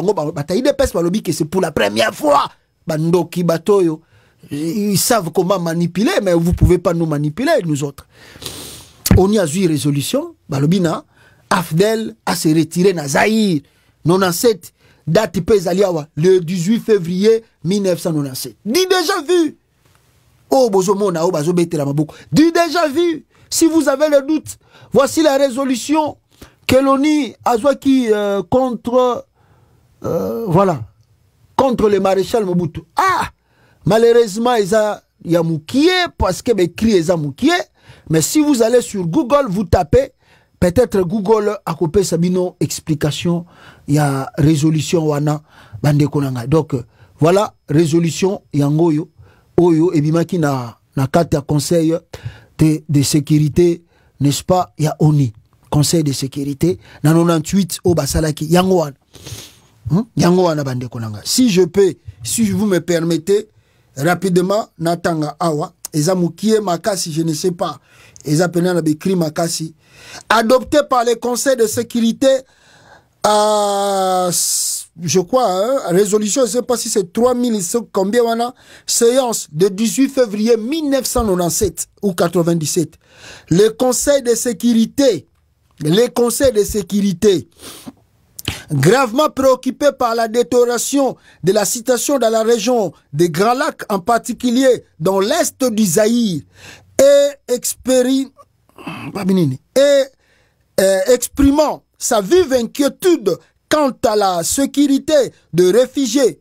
pour la première fois. Bandoki Batoyo, ils savent comment manipuler, mais vous ne pouvez pas nous manipuler, nous autres. On y a eu résolution, Balobina, Afdel a se retiré na Zaïre, 97, date Pezaliawa, le 18 février 1997. Dis déjà vu. Oh, Bozomona, oh, Bazobete la Maboko. Dis déjà vu. Si vous avez le doute, voici la résolution que l'ONU a qui contre, voilà, contre le maréchal Mobutu. Ah, malheureusement, il y a Moukié, parce que écrit il y a Moukié. Mais si vous allez sur Google, vous tapez, peut-être Google a coupé Sabino explication, il y a résolution wana bande konanga. Donc voilà, résolution yangoyo oyo ebimaki na carte à conseil de sécurité, n'est-ce pas? Il y a ONU, Conseil de sécurité, na 98 au basalaki yangoana. Yangoana bande konanga. Si je peux, si vous me permettez, rapidement, natanga awa, Ezamukie Makasi, je ne sais pas, Ezapena Bekri Makasi, adopté par le Conseil de sécurité, je crois, hein, résolution, je ne sais pas si c'est 3000, combien on a, séance de 18 février 1997 ou 97. Le Conseil de sécurité, gravement préoccupé par la détérioration de la situation dans la région des Grands Lacs, en particulier dans l'est du Zaïre, et exprimant sa vive inquiétude quant à la sécurité des réfugiés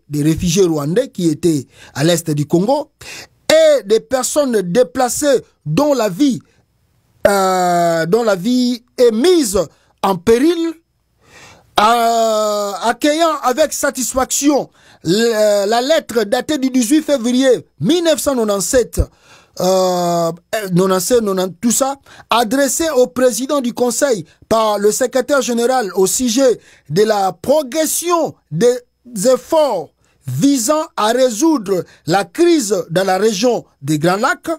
rwandais qui étaient à l'est du Congo, et des personnes déplacées dont la vie est mise en péril, accueillant avec satisfaction la lettre datée du 18 février 1997, tout ça, adressée au président du Conseil par le secrétaire général au sujet de la progression des efforts visant à résoudre la crise dans la région des Grands Lacs,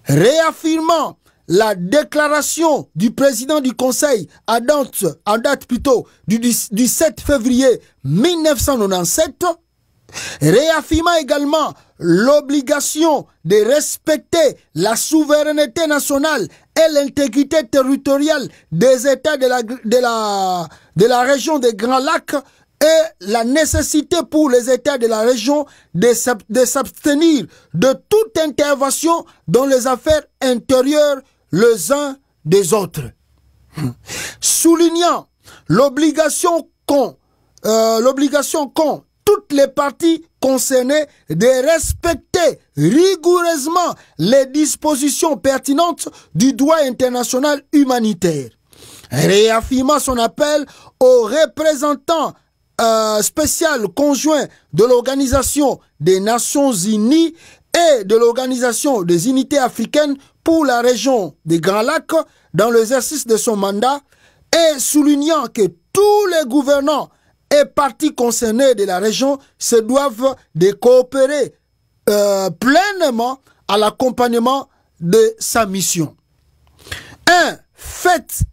réaffirmant la déclaration du président du Conseil en date plutôt du 7 février 1997, réaffirmant également l'obligation de respecter la souveraineté nationale et l'intégrité territoriale des États de la région des Grands Lacs, et la nécessité pour les États de la région de s'abstenir de toute intervention dans les affaires intérieures les uns des autres. Soulignant l'obligation qu'ont toutes les parties concernées de respecter rigoureusement les dispositions pertinentes du droit international humanitaire, réaffirmant son appel aux représentants spécial conjoint de l'Organisation des Nations Unies et de l'Organisation des Unités africaines pour la région des Grands Lacs dans l'exercice de son mandat, et soulignant que tous les gouvernants et parties concernées de la région se doivent de coopérer pleinement à l'accompagnement de sa mission. Fait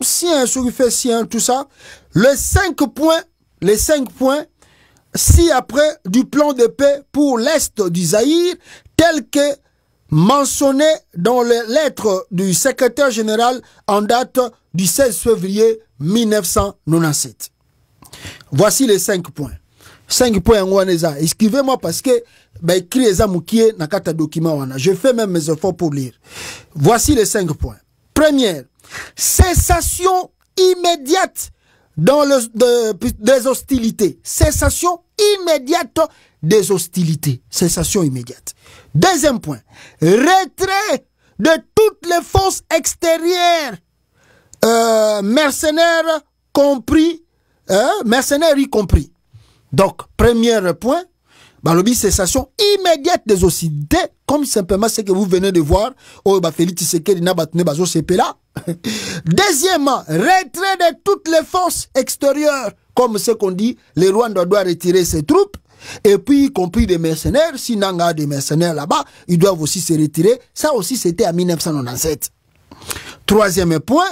sien, tout ça, les 5 points ci-après du plan de paix pour l'Est du Zaïre, tel que mentionné dans les lettres du secrétaire général en date du 16 février 1997. Voici les 5 points. 5 points en Waneza. Excusez-moi parce que écrit les amoukié na kata document wana. Je fais même mes efforts pour lire. Voici les 5 points. Première, cessation immédiate dans des hostilités. Cessation immédiate des hostilités. Cessation immédiate. Deuxième point, retrait de toutes les forces extérieures, mercenaires y compris. Donc, premier point, balobi cessation immédiate des hostilités, comme simplement ce que vous venez de voir. Deuxièmement, retrait de toutes les forces extérieures, comme ce qu'on dit, le Rwanda doit retirer ses troupes, et puis y compris des mercenaires. Si Nanga a des mercenaires là-bas, ils doivent aussi se retirer. Ça aussi, c'était en 1997. Troisième point,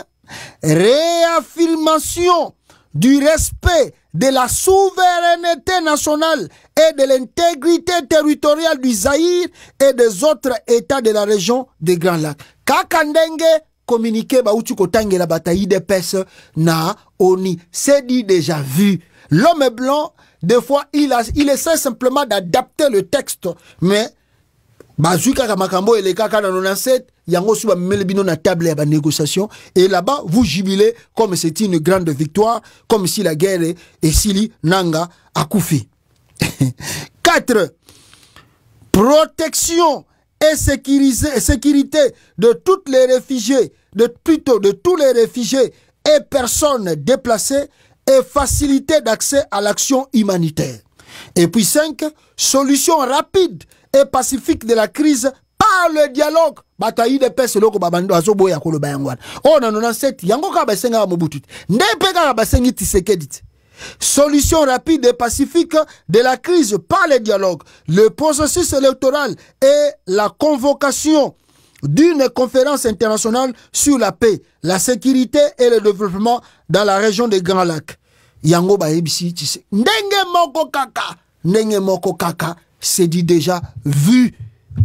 réaffirmation du respect de la souveraineté nationale et de l'intégrité territoriale du Zaïre et des autres États de la région des Grands Lacs. Kakandenge communiqué bautu kotange la bataille de pes na oni. C'est dit déjà vu. L'homme blanc, des fois, il essaie simplement d'adapter le texte, mais bazuka kamakambo et les kaka dans 97, yango suba melebino na table ya négociation, et là-bas vous jubilez comme c'est une grande victoire, comme si la guerre est Sili Nanga Akoufi. 4. Protection et sécurité de toutes les réfugiés, de tous les réfugiés et personnes déplacées, et facilité d'accès à l'action humanitaire. Et puis 5, solution rapide et pacifique de la crise par le dialogue. Bataille de paix, c'est là que babando azobo ya kolo bayangwan. Oh non non 7, yango ka basenga mobutu. Ndepe ka basengi Tshisekedi. Solution rapide et pacifique de la crise par le dialogue, le processus électoral et la convocation d'une conférence internationale sur la paix, la sécurité et le développement dans la région des Grands Lacs. Yango ba ebisi tise. Ndenge moko kaka, c'est dit déjà vu.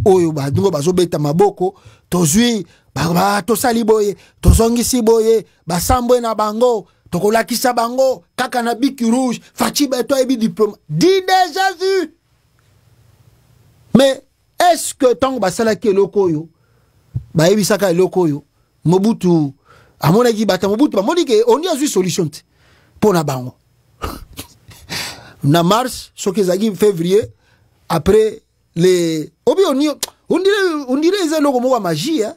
Oyo ba dungo bazo beta maboko, tozui ba tosali boye, tozongisi boye, ba sambwe na bango, tokolakisa bango, kaka na biki rouge, fachi beto ebi diplôme. Dit déjà vu. Mais est-ce que tant ba salaki eloko yo, ba ebisaka eloko yo, Mobutu amona ki bata Mobutu ba moni ke on y a eu solution pour na bango. Na mars, sokezagi février, après les obi on dirait ils ont le magie, hein?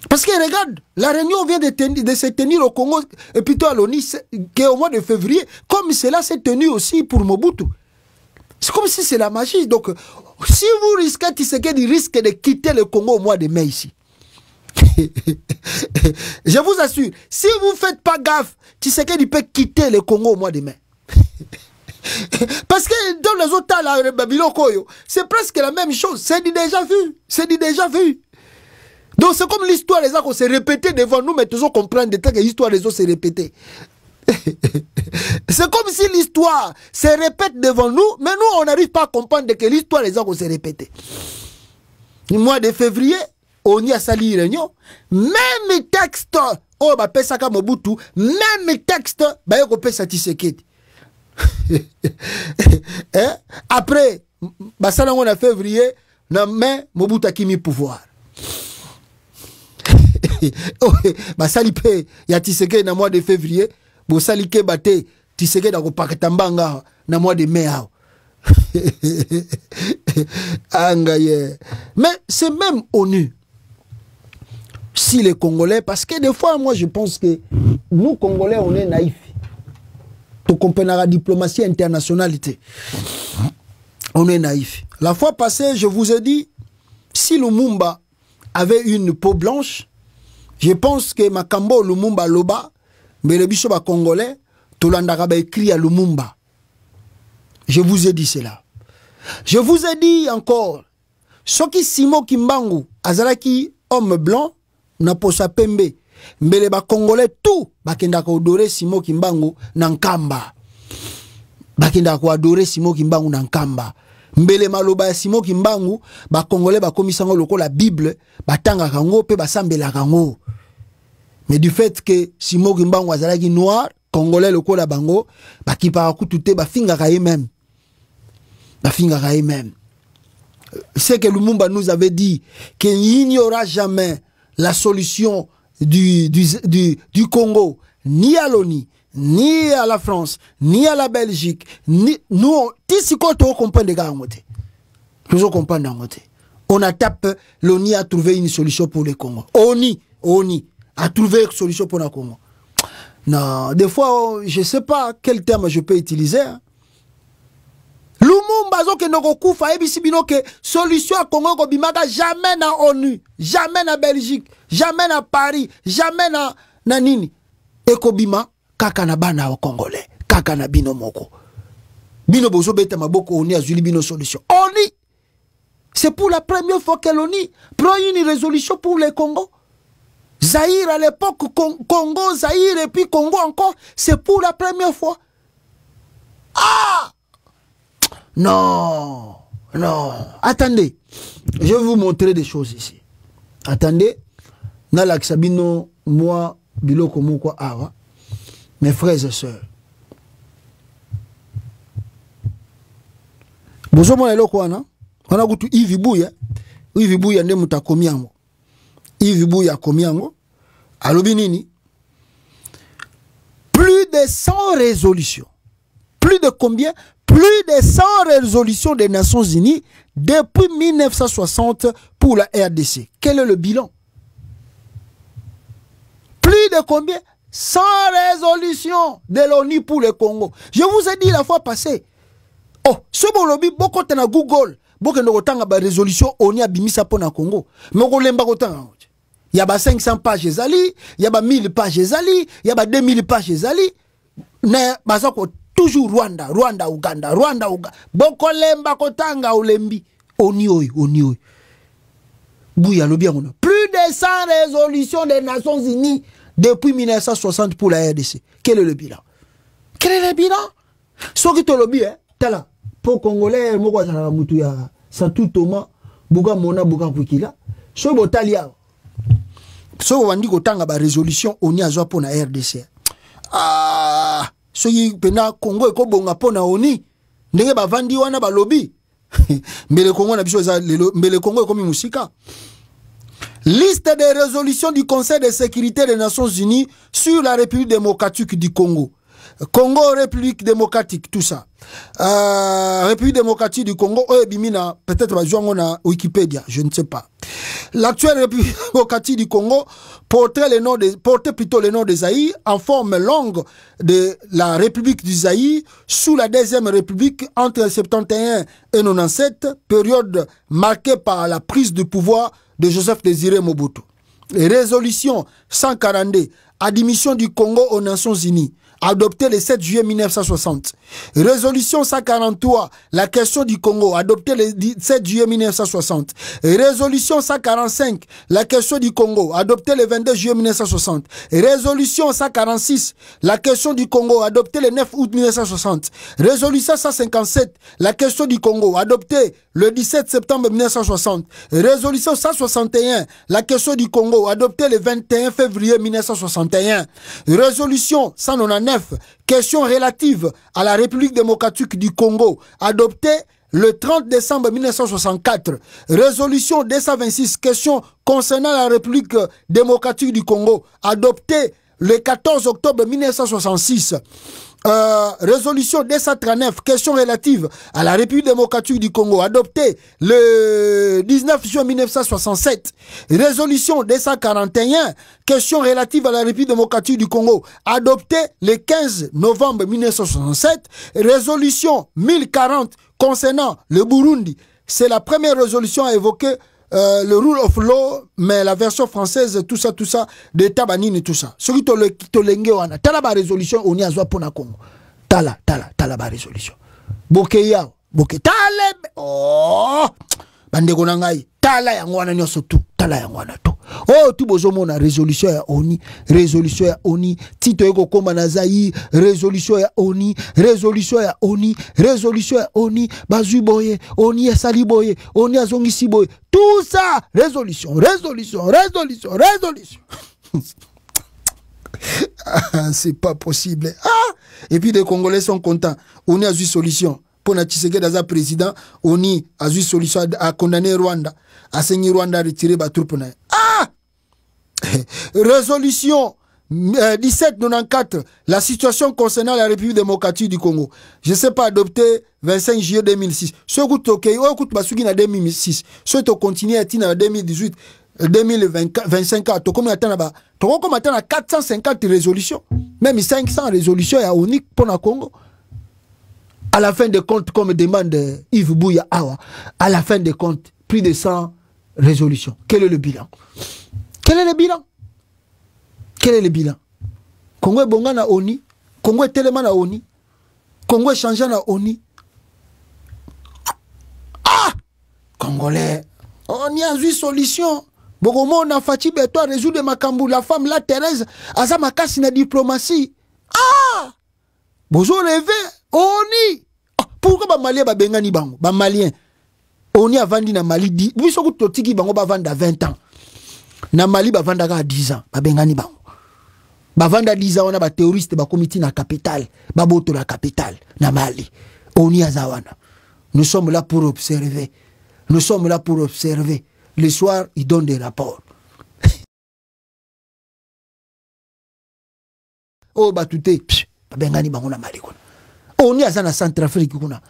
Parce que regarde, la réunion vient de se tenir au Congo et plutôt à l'ONU au mois de février, comme cela s'est tenu aussi pour Mobutu. C'est comme si c'est la magie. Donc, si vous risquez, Tshisekedi risque de quitter le Congo au mois de mai ici. Je vous assure, si vous ne faites pas gaffe, Tshisekedi peut quitter le Congo au mois de mai. Parce que dans les autres temps, c'est presque la même chose. C'est déjà vu. C'est déjà vu. Donc c'est comme l'histoire des gens s'est répétée devant nous, mais toujours comprendre que l'histoire des autres s'est répétée. C'est comme si l'histoire se répète devant nous, mais nous on n'arrive pas à comprendre que l'histoire des gens s'est répétée. Le mois de février, on y a sali réunion, même texte, oh bah pesaka Mobutu, même texte, bah yoko pesa Tshisekedi. Après, bah ça on a février, mais Mobutu a qui mis pouvoir. Bah ça il y a Tshisekedi dans le mois de février, bosalike bate tiseke da kopaketa mbanga na mois de mai. Mais c'est même ONU. Si les Congolais, parce que des fois, moi je pense que nous Congolais, on est naïfs. Tu comprends la diplomatie internationalité. On est naïfs. La fois passée, je vous ai dit, si Lumumba avait une peau blanche, je pense que Makambo Lumumba Loba, mais le bicho Congolais, Tolandaka ba écrit à Lumumba. Je vous ai dit cela. Je vous ai dit encore, Soki Simo Kimbangu, Azalaki, homme blanc, na posa pembe, mbele ba Congolais tout, bakendaka odore Simo Kimbangu nankamba. Bakendaka odore Simo Kimbangu nankamba. Mbele maloba ya Simo Kimbangu, ba Congolais ba komisango loko la Bible, batanga kango pe basambela kango. Mais du fait que Simo Kimbangu azalaki noir, Congolais loko la bango, bakipa kutute bafinga kaye même. C'est que Lumumba nous avait dit qu'il n'y aura jamais la solution du Congo, ni à l'ONU, ni à la France, ni à la Belgique, ni nous, on a tapé, l'ONU a trouvé une solution pour le Congo. ONU a trouvé une solution pour le Congo. Non, des fois, je ne sais pas quel terme je peux utiliser. Lumumba zo ke noko kufa ebisi bino ke solution à Congo ko bimaka jamais na ONU, jamais na Belgique, jamais na Paris, jamais na nini. Eko bima kaka na bana wa Congolais, kaka na bino moko. Bino bozo beta maboko ONU azuli bino solution. ONU. C'est pour la première fois que l'ONU prend une résolution pour le Congo. Zaïre à l'époque, Congo, Zaïre et puis Congo encore, c'est pour la première fois. Ah! Non, non. Attendez, je vais vous montrer des choses ici. Attendez, Nala Sabino, moi, Biloko Moko Awa, mes frères et sœurs. Bonjour, moi, Eloko Ana. On a goûté Yves Bouya. Yves Bouya, ne muta komiango. Yves Bouya komiango. Alobinini. Plus de 100 résolutions. Plus de combien? Plus de 100 résolutions des Nations Unies depuis 1960 pour la RDC. Quel est le bilan? Plus de combien? 100 résolutions de l'ONU pour le Congo. Je vous ai dit la fois passée. Oh, ce bon lobby, beaucoup de Google, beaucoup de résolutions ONU a bimisa pour le Congo. Mais on l'aime pas autant. Il y a 500 pages Zali, il y a 1000 pages Zali, il y a 2000 pages Zali. Mais toujours Rwanda, Uganda. Boko lemba kotanga olembi. Oni. Bouya lo bien. Plus de 100 résolutions des Nations Unies depuis 1960 pour la RDC. Quel est le bilan? Ce qui te le bien, tala. Pour Congolais, moko tala mutu ya Santu Toma, buga mona buga kwikila. So botalia. So wandi kotanga ba résolution oni azwa pour la RDC. Ah, soki pena Congo eko bonga pona oni ndenge bavandi wana balobi mbele Congo na biso za lelo mbele Congo ekomi musika. Liste des résolutions du Conseil de sécurité des Nations Unies sur la République démocratique du Congo. Congo, République démocratique, tout ça. République démocratique du Congo, bimina, peut-être na Wikipédia, je ne sais pas. L'actuelle République démocratique du Congo portait plutôt le nom de Zaïre en forme longue de la République du Zaïre sous la deuxième République entre 71 et 97, période marquée par la prise de pouvoir de Joseph Désiré Mobutu. Résolution 142, admission du Congo aux Nations Unies, adoptée le 7 juillet 1960. Résolution 143, la question du Congo, adoptée le 7 juillet 1960. Résolution 145, la question du Congo, adoptée le 22 juillet 1960. Résolution 146, la question du Congo, adoptée le 9 août 1960. Résolution 157, la question du Congo, adoptée le 17 septembre 1960. Résolution 161, la question du Congo, adoptée le 21 février 1961. Résolution 199, question relative à la République démocratique du Congo, adoptée le 30 décembre 1964. Résolution 226, question concernant la République démocratique du Congo, adoptée le 14 octobre 1966, résolution 239, question relative à la République démocratique du Congo, adoptée le 19 juin 1967. Résolution 241, question relative à la République démocratique du Congo, adoptée le 15 novembre 1967. Résolution 1040 concernant le Burundi. C'est la première résolution à évoquer le rule of law, mais la version française, tout ça, de Tabanine et tout ça. Ce qui te lenge wana, tala ba résolution, on y a zwa pona Congo. Tala ba résolution. Bokeya, tala, oh, bande konangai, tala ya ngwana nyoso tu, tala ya ngwana tu. Oh, tu bozo mona résolution ya ONI, tito eko koma na Zaïre, résolution ya ONI, bazui boye, ONI ya sali boye, ONI ya zongisi boye, tout ça, résolution. C'est pas possible. Ah! Et puis les Congolais sont contents. ONI a eu solution. Pour Tshisekedi Daza président, ONI a eu solution à condamner Rwanda, à saigner Rwanda, à retirer les troupes. Ah! Résolution 1794, la situation concernant la République démocratique du Congo. Je ne sais pas, adopté 25 juillet 2006. Ce qui est OK, en 2006. Ce qui continue à être en 2018, 2025 ans. Comme attend 450 résolutions, même 500 résolutions à ONU pour le Congo. À la fin des comptes, comme demande Yves Bouya Awa, à la fin des comptes, plus de 100 résolutions. Quel est le bilan? Quel est le bilan? Congo est bonga na ONU, Congo est tellement na ONU, Congo est changeant na ONU. Ah! Congolais, on y a une solution. Bogomo na Fati Beto a résoudre Makambu, la femme la Thérèse, aza makasi na diplomatie. Ah! Bozo rêvé, ONU. Pourquoi ba Malien ba bengani bango? Ba Malien. ONU a vendu na Mali 10. Biso ko totiki bango ba vendre à 20 ans. Na Mali ba vendre à 10 ans. Ba bengani bango. Ba vendre à 10 ans on a ba terroriste ba comité na capitale. Ba boto la capitale na Mali. ONU a zawana. Nous sommes là pour observer. Le soir, ils donnent des rapports. Oh batute, ba bengani bango na Mali kuna. ONU a na Centrafrique kuna.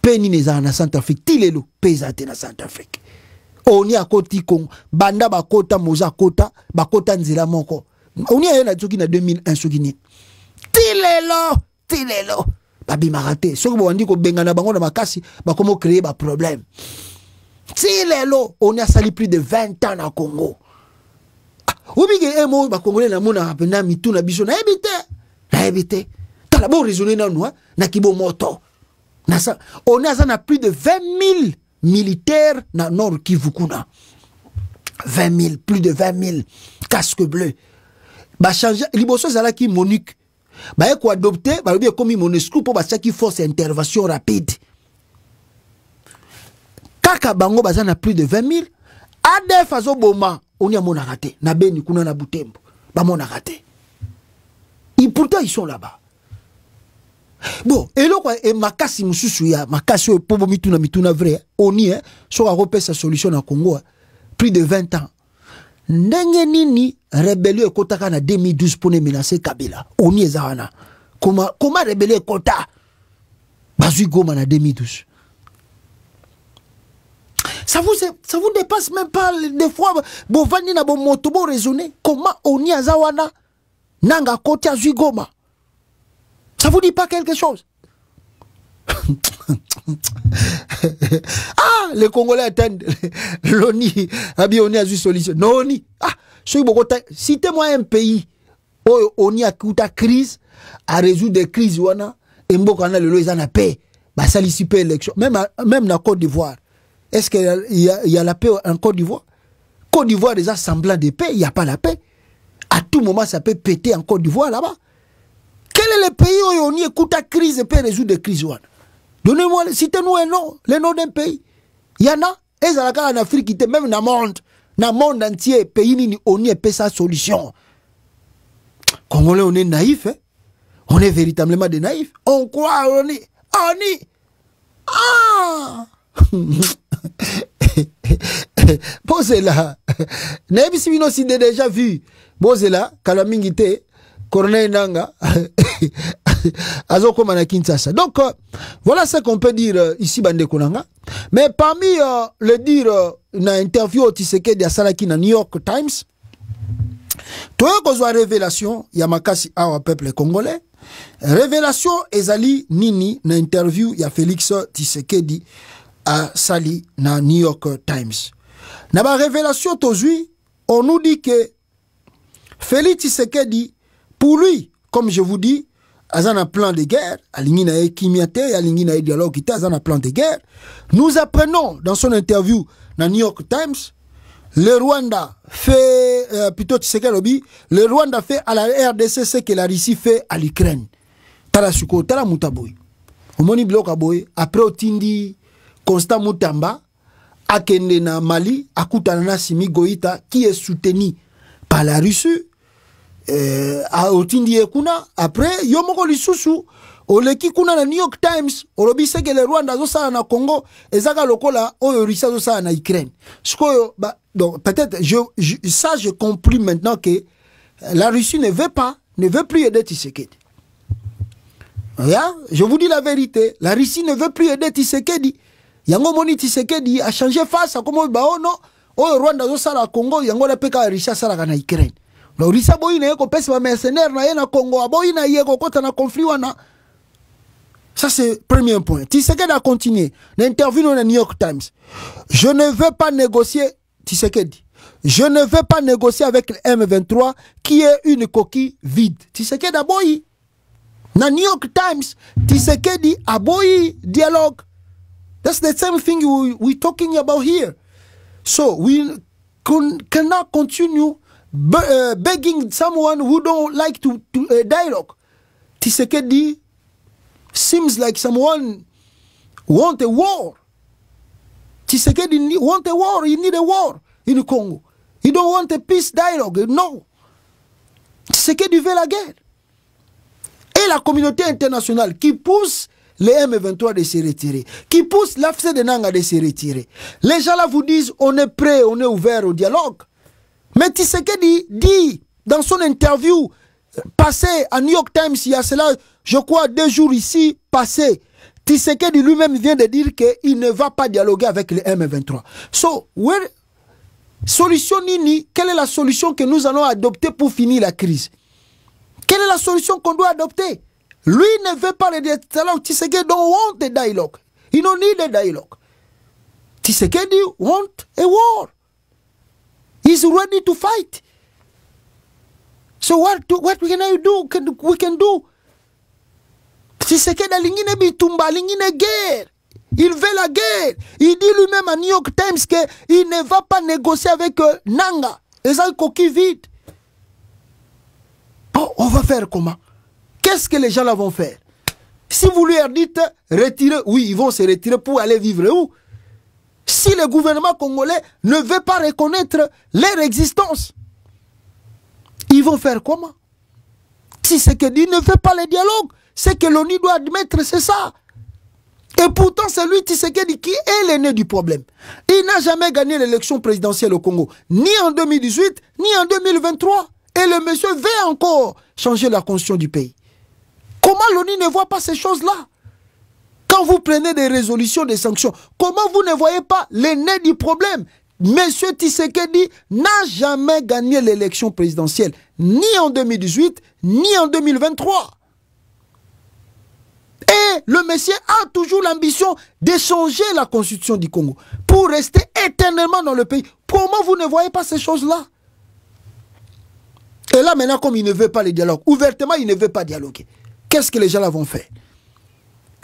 Peni neza na Centrafrique, tilelo pezate na Centrafrique. ONU a koti Congo, banda bakota moza kota, bakota nzela moko. ONU a na tsoki na 2001 sokini. Tilelo. Babi marate. Soko bo andi ko bengana bango na makasi, bakomo créer ba problème. Tilelo, ONU a sali plus de 20 ans na Congo. Ubige emo ba Congolais na mona apena mitu na biso na ebite. Tala bo raisonner na nous na kibo moto. On a plus de 20 000 militaires dans le Nord Kivu kuna. 20 000, plus de 20 000 casques bleus. Ba changer liboso zala ki Monique. Ba eko adopter, ba bien comme Monesco pour ba qui force intervention rapide. Kaka bango bazana plus de 20 000. ADF azoboma, on y a mona raté. Na beni kuna na Butembo. Ba mona raté. Et pourtant ils sont là-bas. Bon, et là, et makasi mususu ya, makasi pobo mituna vrai, oni, so a repé sa solution en Congo, plus de 20 ans. Ndenge nini, rébellion kotaka na 2012 pour ne menacer Kabila. Oni ezana. Comment rébellion kota? Bazui Goma na 2012. Ça vous dépasse même pas des fois, bon vani na bon moto, bon raisonner. Comment oni azawana? Nanga kota zui Goma. Ça vous dit pas quelque chose? Ah, les Congolais attendent. L'ONI, on a une solution. Non, ONI. Ah, citez-moi un pays où on a une crise, à résoudre des crises, et Mbokana le lois en paix. Bah, ça l'issue élection. Même dans Côte d'Ivoire. Est-ce qu'il y a la paix en Côte d'Ivoire? Côte d'Ivoire, déjà semblant de paix, il n'y a pas la paix. À tout moment, ça peut péter en Côte d'Ivoire là-bas. Quel est le pays où on y écoute la crise et peut résoudre des crises? Donnez-moi, citez-nous un nom, le nom d'un pays. Il y en a, et ça en Afrique, même dans le monde entier, pays on y a sa solution. Congolais, on est naïf, hein? On est véritablement des naïfs. On croit, on est. Ah! Posez là. N'avez-vous si déjà vu? Posez là, Kalamingite. Corneille Nanga Azoko Manakinshasa. Donc voilà ce qu'on peut dire ici Bande Konanga. Mais parmi le dire na interview au Tshisekedi à Salaki na New York Times, toi kozwa révélation ya makasi awa peuple congolais. Révélation ezali nini na interview ya Félix Tshisekedi à Sali na New York Times. Na ba révélation tozui, on nous dit que Félix Tshisekedi, pour lui, comme je vous dis, azana plan de guerre, alingi na ekimiate, alingi na dialogue, azana plan de guerre. Nous apprenons dans son interview dans New York Times, le Rwanda fait, plutôt Tshisekedi, le Rwanda fait à la RDC ce que la Russie fait à l'Ukraine. Tala suko, tala mutaboy. Omoni bloka boy, après otindi Constant Mutamba, akende na Mali, akutana na Simi Goïta, qui est soutenu par la Russie, a otindi ekuna, après, yomoko lisusu, oleki kuna na New York Times, olobise que le Rwanda zo sala na Congo, ezaka lokola, oyo Russia zo sala na Ukraine. Donc, peut-être, ça, je comprends maintenant que la Russie ne veut plus aider Tshisekedi. Je vous dis la vérité, la Russie ne veut plus aider Tshisekedi. Yango moni Tshisekedi a changé face à comment baono o Rwanda zo sala Congo yango la peka Russia sala na Ukraine. Le Russia boyi na yeko pesa ba mercenaires na yena Congo aboyi na yeko kota na conflit wana. Ça c'est premier point. Tshisekedi a continué l'interview dans le New York Times. Je ne veux pas négocier Tshisekedi. Je ne veux pas négocier avec le M23 qui est une coquille vide. Tshisekedi a boyi. Na New York Times, Tshisekedi a boyi dialogue. That's the same thing we're talking about here. So we cannot continue begging someone who don't like to dialogue. Tshisekedi seems like someone want a war. Tshisekedi want a war. He need a war in Congo. He don't want a peace dialogue. No. Tshisekedi veut la guerre. Et la communauté internationale qui pousse les M23 de se retirer, qui pousse l'AFC de Nanga de se retirer. Les gens là vous disent, on est prêt, on est ouvert au dialogue. Mais Tshisekedi dit, dans son interview passé à New York Times, il y a cela, je crois, 2 jours ici, passé, Tshisekedi lui-même vient de dire qu'il ne va pas dialoguer avec les M23. So, solution nini, quelle est la solution que nous allons adopter pour finir la crise? Quelle est la solution qu'on doit adopter? Lui ne veut pas le dialogue. Tshisekedi don't want a dialogue. He don't need a dialogue. Tshisekedi want a war. He's ready to fight. So what can I do? We can do? Tshisekedi alingine bitumba, alingine guerre. Il veut la guerre. Il dit lui-même à New York Times qu'il ne va pas négocier avec Nanga. Les a coquille vide. Bon, on va faire comment? Qu'est-ce que les gens là vont faire? Si vous leur dites retirer, oui, ils vont se retirer pour aller vivre où? Si le gouvernement congolais ne veut pas reconnaître leur existence, ils vont faire comment? Si ce que dit ne fait pas le dialogue, c'est que l'ONU doit admettre, c'est ça. Et pourtant, c'est lui Tshisekedi qui est l'aîné du problème. Il n'a jamais gagné l'élection présidentielle au Congo, ni en 2018, ni en 2023. Et le monsieur veut encore changer la constitution du pays. Comment l'ONU ne voit pas ces choses-là? Quand vous prenez des résolutions, des sanctions, comment vous ne voyez pas l'aîné du problème? Monsieur Tshisekedi n'a jamais gagné l'élection présidentielle, ni en 2018, ni en 2023. Et le monsieur a toujours l'ambition de changer la constitution du Congo pour rester éternellement dans le pays. Comment vous ne voyez pas ces choses-là? Et là, maintenant, comme il ne veut pas le dialogue, ouvertement, il ne veut pas dialoguer. Qu'est-ce que les gens là vont faire?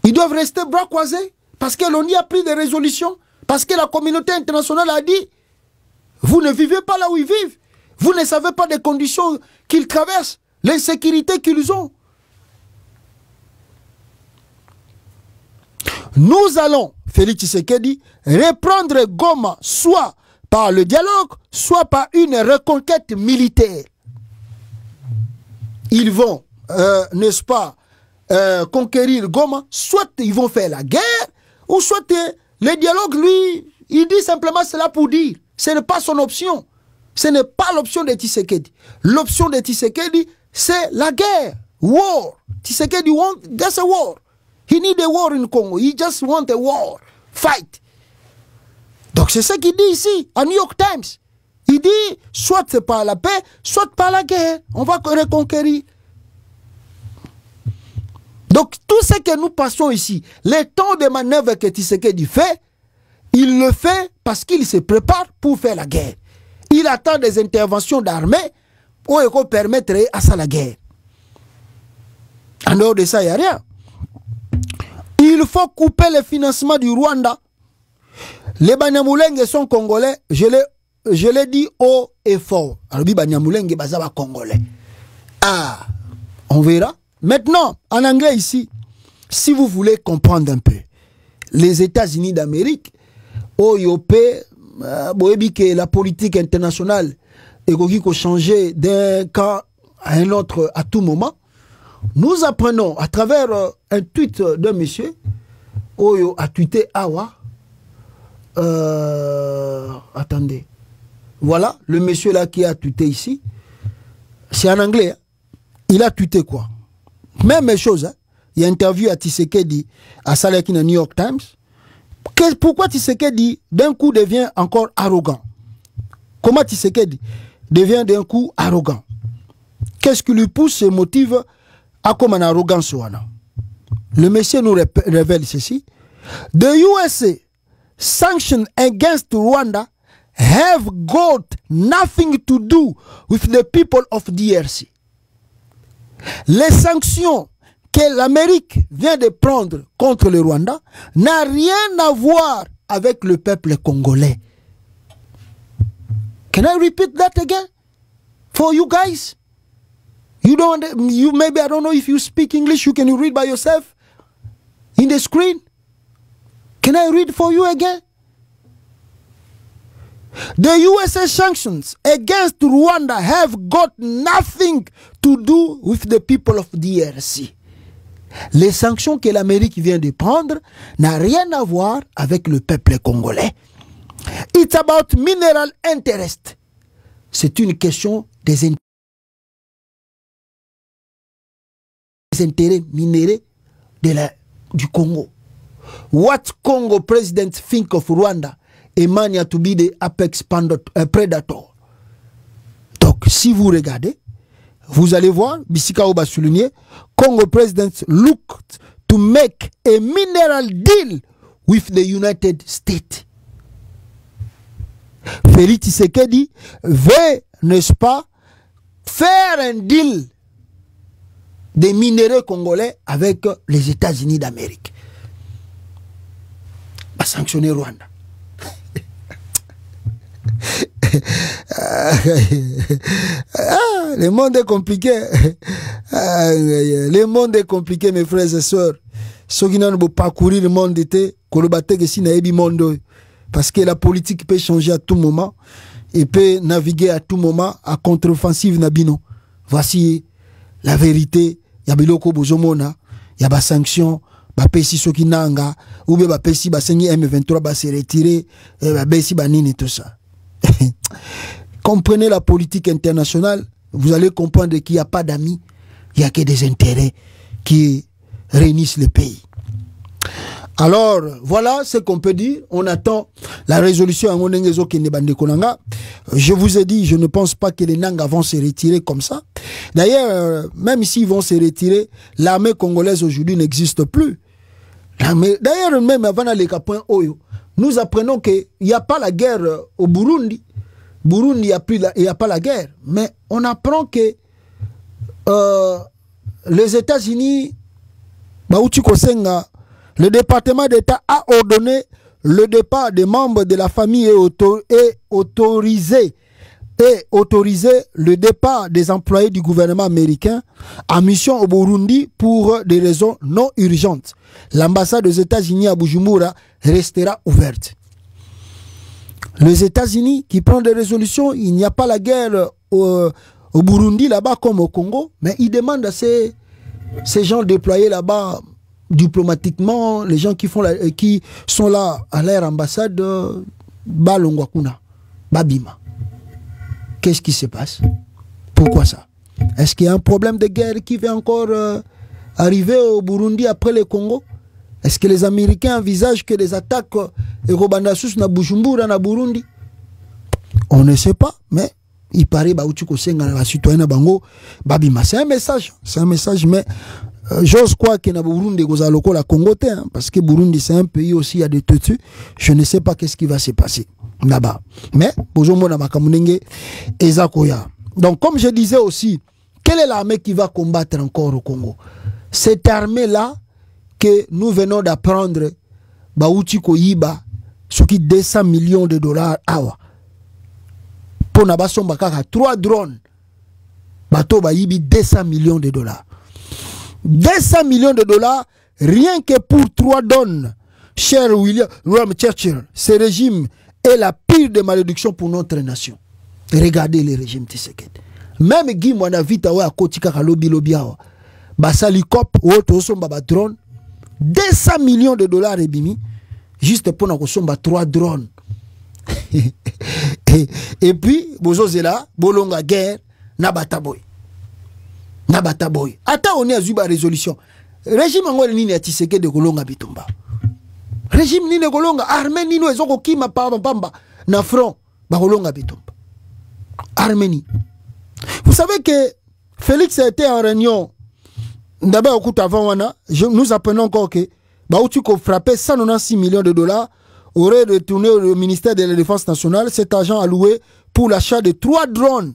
Ils doivent rester bras croisés parce que l'ONU a pris des résolutions, parce que la communauté internationale a dit, vous ne vivez pas là où ils vivent. Vous ne savez pas des conditions qu'ils traversent, l'insécurité qu'ils ont. Nous allons, Félix Tshisekedi, reprendre Goma, soit par le dialogue, soit par une reconquête militaire. Ils vont, n'est-ce pas, conquérir Goma, soit ils vont faire la guerre, ou soit le dialogue, lui, il dit simplement cela pour dire. Ce n'est pas son option. Ce n'est pas l'option de Tshisekedi. L'option de Tshisekedi, c'est la guerre. War. Tshisekedi want, that's a war. He need a war in Congo. He just want a war. Fight. Donc c'est ce qu'il dit ici, à New York Times. Il dit, soit c'est par la paix, soit par la guerre. On va reconquérir. Donc tout ce que nous passons ici, les temps de manœuvre que Tshisekedi fait, il le fait parce qu'il se prépare pour faire la guerre. Il attend des interventions d'armée pour permettre à ça la guerre. En dehors de ça, il n'y a rien. Il faut couper le financement du Rwanda. Les Banyamulenge sont congolais, je l'ai dit haut et fort. Alors, les Banyamulenge sont congolais. Ah, on verra. Maintenant, en anglais ici, si vous voulez comprendre un peu, les États-Unis d'Amérique, la politique internationale est changer d'un cas à un autre à tout moment. Nous apprenons à travers un tweet d'un monsieur, Oyo a tweeté Awa. Attendez. Voilà, le monsieur là qui a tweeté ici. C'est en anglais. Hein. Il a tweeté quoi? Même chose. Hein. Il y a une interview à Tshisekedi à Salaki dans New York Times. Pourquoi Tshisekedi d'un coup devient encore arrogant? Comment Tshisekedi devient d'un coup arrogant? Qu'est-ce qui lui pousse, ses motifs à comme une arrogance? Le monsieur nous révèle ceci. The USA sanctions against Rwanda have got nothing to do with the people of DRC. Les sanctions que l'Amérique vient de prendre contre le Rwanda n'a rien à voir avec le peuple congolais. Can I repeat that again for you guys? You maybe, I don't know if you speak English, you can read by yourself in the screen. Can I read for you again? The USA sanctions against Rwanda have got nothing to do with the people of DRC. Les sanctions que l'Amérique vient de prendre n'ont rien à voir avec le peuple congolais. It's about mineral interest. C'est une question des intérêts minéraux du Congo. What Congo president think of Rwanda? Emania to be the apex predator. Donc, si vous regardez, vous allez voir, Bisika Oba souligné, Congo president looked to make a mineral deal with the United States. Félix Tshisekedi veut, n'est-ce pas, faire un deal des minéraux congolais avec les États-Unis d'Amérique. Va sanctionner Rwanda. Le monde est compliqué. Le monde est compliqué, mes frères et sœurs. Ceux qui n'ont pas parcouru le monde était, parce que la politique peut changer à tout moment et peut naviguer à tout moment à contre-offensive nabino. Voici la vérité. Il y a biloko bozomona, il y a des sanctions, ba pesi soki nanga, ou bien ba pesi ba sengi M23 ba se retirer, ba besi ba nini tout ça. Comprenez la politique internationale, vous allez comprendre qu'il n'y a pas d'amis, il n'y a que des intérêts qui réunissent le pays. Alors, voilà ce qu'on peut dire. On attend la résolution. Je vous ai dit, je ne pense pas que les Nanga vont se retirer comme ça. D'ailleurs, même s'ils vont se retirer, l'armée congolaise aujourd'hui n'existe plus. D'ailleurs, même avant les Capoins Oyo, nous apprenons qu'il n'y a pas la guerre au Burundi. Burundi, il n'y a pas la guerre. Mais on apprend que les États-Unis, le département d'État a ordonné le départ des membres de la famille et autorisé le départ des employés du gouvernement américain en mission au Burundi pour des raisons non urgentes. L'ambassade des États-Unis à Bujumbura restera ouverte. Les États-Unis qui prennent des résolutions, il n'y a pas la guerre au Burundi là-bas comme au Congo, mais ils demandent à ces gens déployés là-bas diplomatiquement, les gens qui sont là à leur ambassade, Balongwakuna, Babima. Qu'est-ce qui se passe? Pourquoi ça? Est-ce qu'il y a un problème de guerre qui va encore arriver au Burundi après le Congo? Est-ce que les Américains envisagent que des attaques et Robandasus na Bujumbura na Burundi? On ne sait pas, mais il paraît que la citoyenne bango babima. C'est un message, mais j'ose croire que na Burundi la Congo parce que Burundi c'est un pays aussi, il y a des tutus. Je ne sais pas qu'est-ce qui va se passer là-bas. Mais donc comme je disais aussi, quelle est l'armée qui va combattre encore au Congo? Cette armée-là que nous venons d'apprendre, Baouti Koyiba, ce qui 200 millions de dollars, awa. Pour Nabason Bakaka, 3 drones, Bato Bayibi 200 millions de dollars. 200 millions de dollars, rien que pour 3 drones, cher William Churchill. Ce régime est la pire des malédictions pour notre nation. Regardez le régime Tshisekedi. Même Guy Mwanavita, à Kotika Kalobi Lobiawa, Basalikop, ou autre drone, 200 millions de dollars et bimi, juste pour nous 3 drones. et puis, Bozozela, Bolonga guerre, Nabataboy. Attends, on est à Zuba résolution. Régime Angol Nini a Tshisekedi de Golonga Bitumba. Régime Nini Golonga, armée Nino et Zoko Kima Pamba, na front, Golonga Bitumba. Arménie. Vous savez que Félix a été en réunion. D'abord, nous apprenons encore que Baoutuko frappé 196 millions de dollars aurait retourné au ministère de la Défense nationale. Cet argent alloué pour l'achat de 3 drones.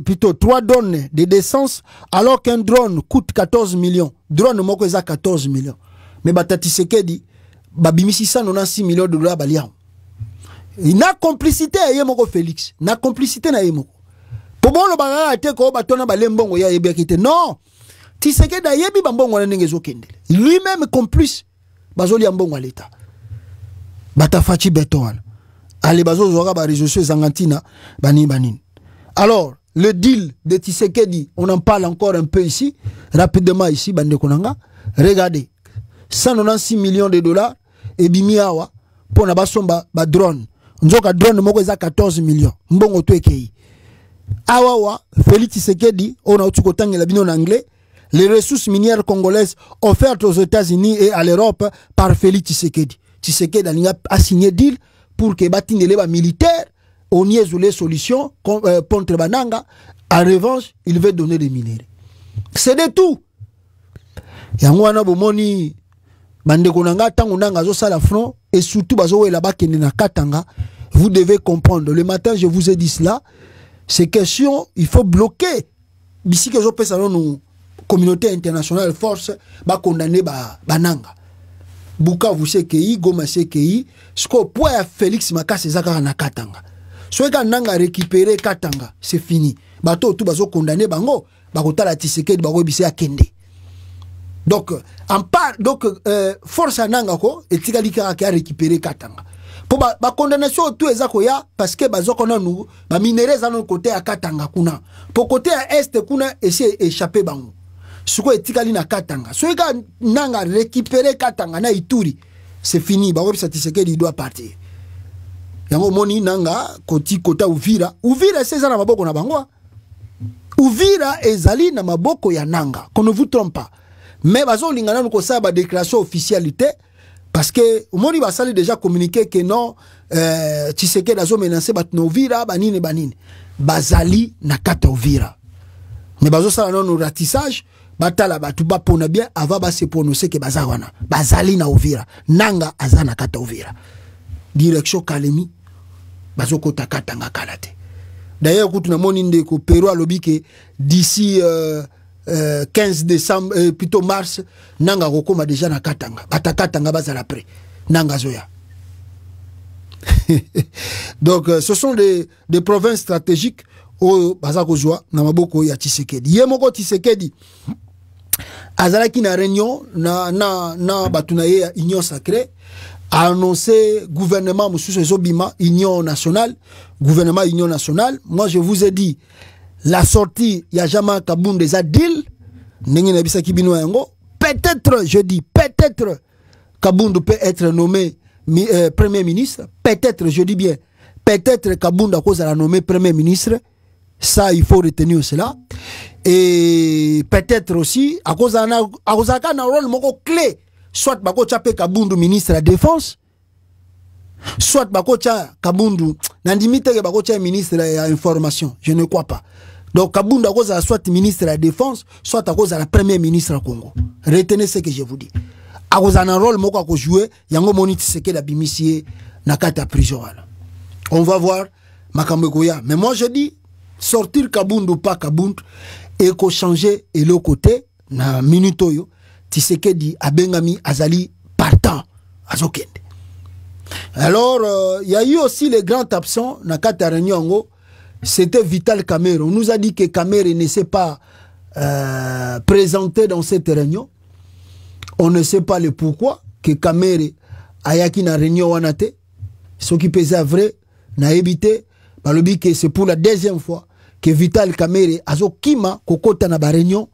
Plutôt 3 drones de décence, alors qu'un drone coûte 14 millions. Drone moko eza 14 millions. Mais Batati Sekedi, babimisi 196 millions de dollars baliam. Na complicité à Yemoko Félix. Na complicité na Yemoko. Pour bon le bagage te ko batona balembongo ya yebekite. Non. Tshisekedi a yebi bambongo na ngezo kendele. Lui-même complice bazoli ambongo à l'état. Batafachi beton. Allez bazo zoga ba réseaux zangantina banin. Alors, le deal de Tshisekedi, on en parle encore un peu ici, rapidement ici bande konanga. Regardez. 196 millions de dollars et bimiawa pour na basomba ba drone. Nzoka drone moko eza 14 millions. Mbongo to ekei. Awawa, Félix Tshisekedi, on a la bino en anglais, les ressources minières congolaises offertes aux États-Unis et à l'Europe par Félix Tshisekedi. Tshisekedi a signé deal pour que batine les militaires, on y ait les solutions contre Bananga. En revanche, il veut donner des minerais. C'est de tout. Yangwana bomoni bande konanga tango nanga zo sala front et surtout bazo là-bas qui na katanga. Vous devez comprendre. Le matin, je vous ai dit cela. Ces questions, il faut bloquer. D'ici que je peux savoir nous communauté internationale force ba condamner bananga. Buka vous savez que Goma sait que ce qu'on peut Félix Makase zaka na katanga. Soit que nanga récupérer katanga, c'est fini. Bato tout bazo condamner bango, ba kotala Tshisekedi ba ko bise akende. Donc en part donc force nanga ko et tikalika ka récupérer katanga. Pour ba condamnation tout ezako ya parce que bazoko na nous ba minéraux za non côté à katanga kuna. Pour côté à est kuna essayer échapper bango. Suko etikali na katanga. Soika nanga récupérer katanga na Ituri. C'est fini, ba webisa Tshisekedi doit partir. Yango moni nanga koti kota Uvira. Uvira c'est ça na maboko na bango. Uvira ezali na maboko ya nanga. Qu'on ne vous trompe pas. Mais bazo lingana nuko sa ba déclaration officialité parce que moni basali déjà communiqué que non Tshisekedi azo menacer bat no Uvira banine. Bazali na kata Uvira. Mais bazo sala non ratissage batala batu ba pona bien avant ba se prononcer que bazawana. Bazali na Uvira. Nanga azana kata Uvira. Direction Kalemi bazo kota katanga kalate. D'ailleurs quand na moni ndeko Pero alobi que d'ici 15 décembre plutôt mars nanga kokoma déjà na katanga batakatanga bazala près nanga zoya. Donc ce sont des provinces stratégiques au bazakozwa na maboko ya Tshisekedi. Yemoko Tshisekedi azalaki na réunion na batuna ye union sacrée a annoncé gouvernement Moussou Zobima union nationale, gouvernement union nationale. Moi je vous ai dit la sortie ya Jama Kaboun des Adil peut-être je dis peut-être Kaboun peut être nommé premier ministre, peut-être je dis bien peut-être Kabunda cause à la nommer premier ministre, ça il faut retenir cela, et peut-être aussi à cause d'un rôle moko clé, soit bako chape Kabundu ministre de la défense, soit bako cha Kabundu nandimite bako cha ministre de l'information, je ne crois pas. Donc Kabunda cause à soit ministre de la défense, soit à cause à la premier ministre du Congo. Retenez ce que je vous dis. À cause d'un rôle moko à jouer, yango moniti seke la bimisie nakata prison. On va voir makambo goya. Mais moi je dis sortir Kabundu ou pas Kabundu et ko changer et le côté na minuto yo Tshisekedi abengami azali partant azokende. Alors il y a eu aussi les grands absents nakata réunion. C'était Vital Kamerhe. On nous a dit que Kamerhe ne s'est pas présenté dans cette réunion. On ne sait pas le pourquoi que Kamerhe ayaki na réunion wanate. Ce qui pesait vrai n'a évité. Que c'est pour la deuxième fois que Vital Kamerhe azokima kokota na ba réunion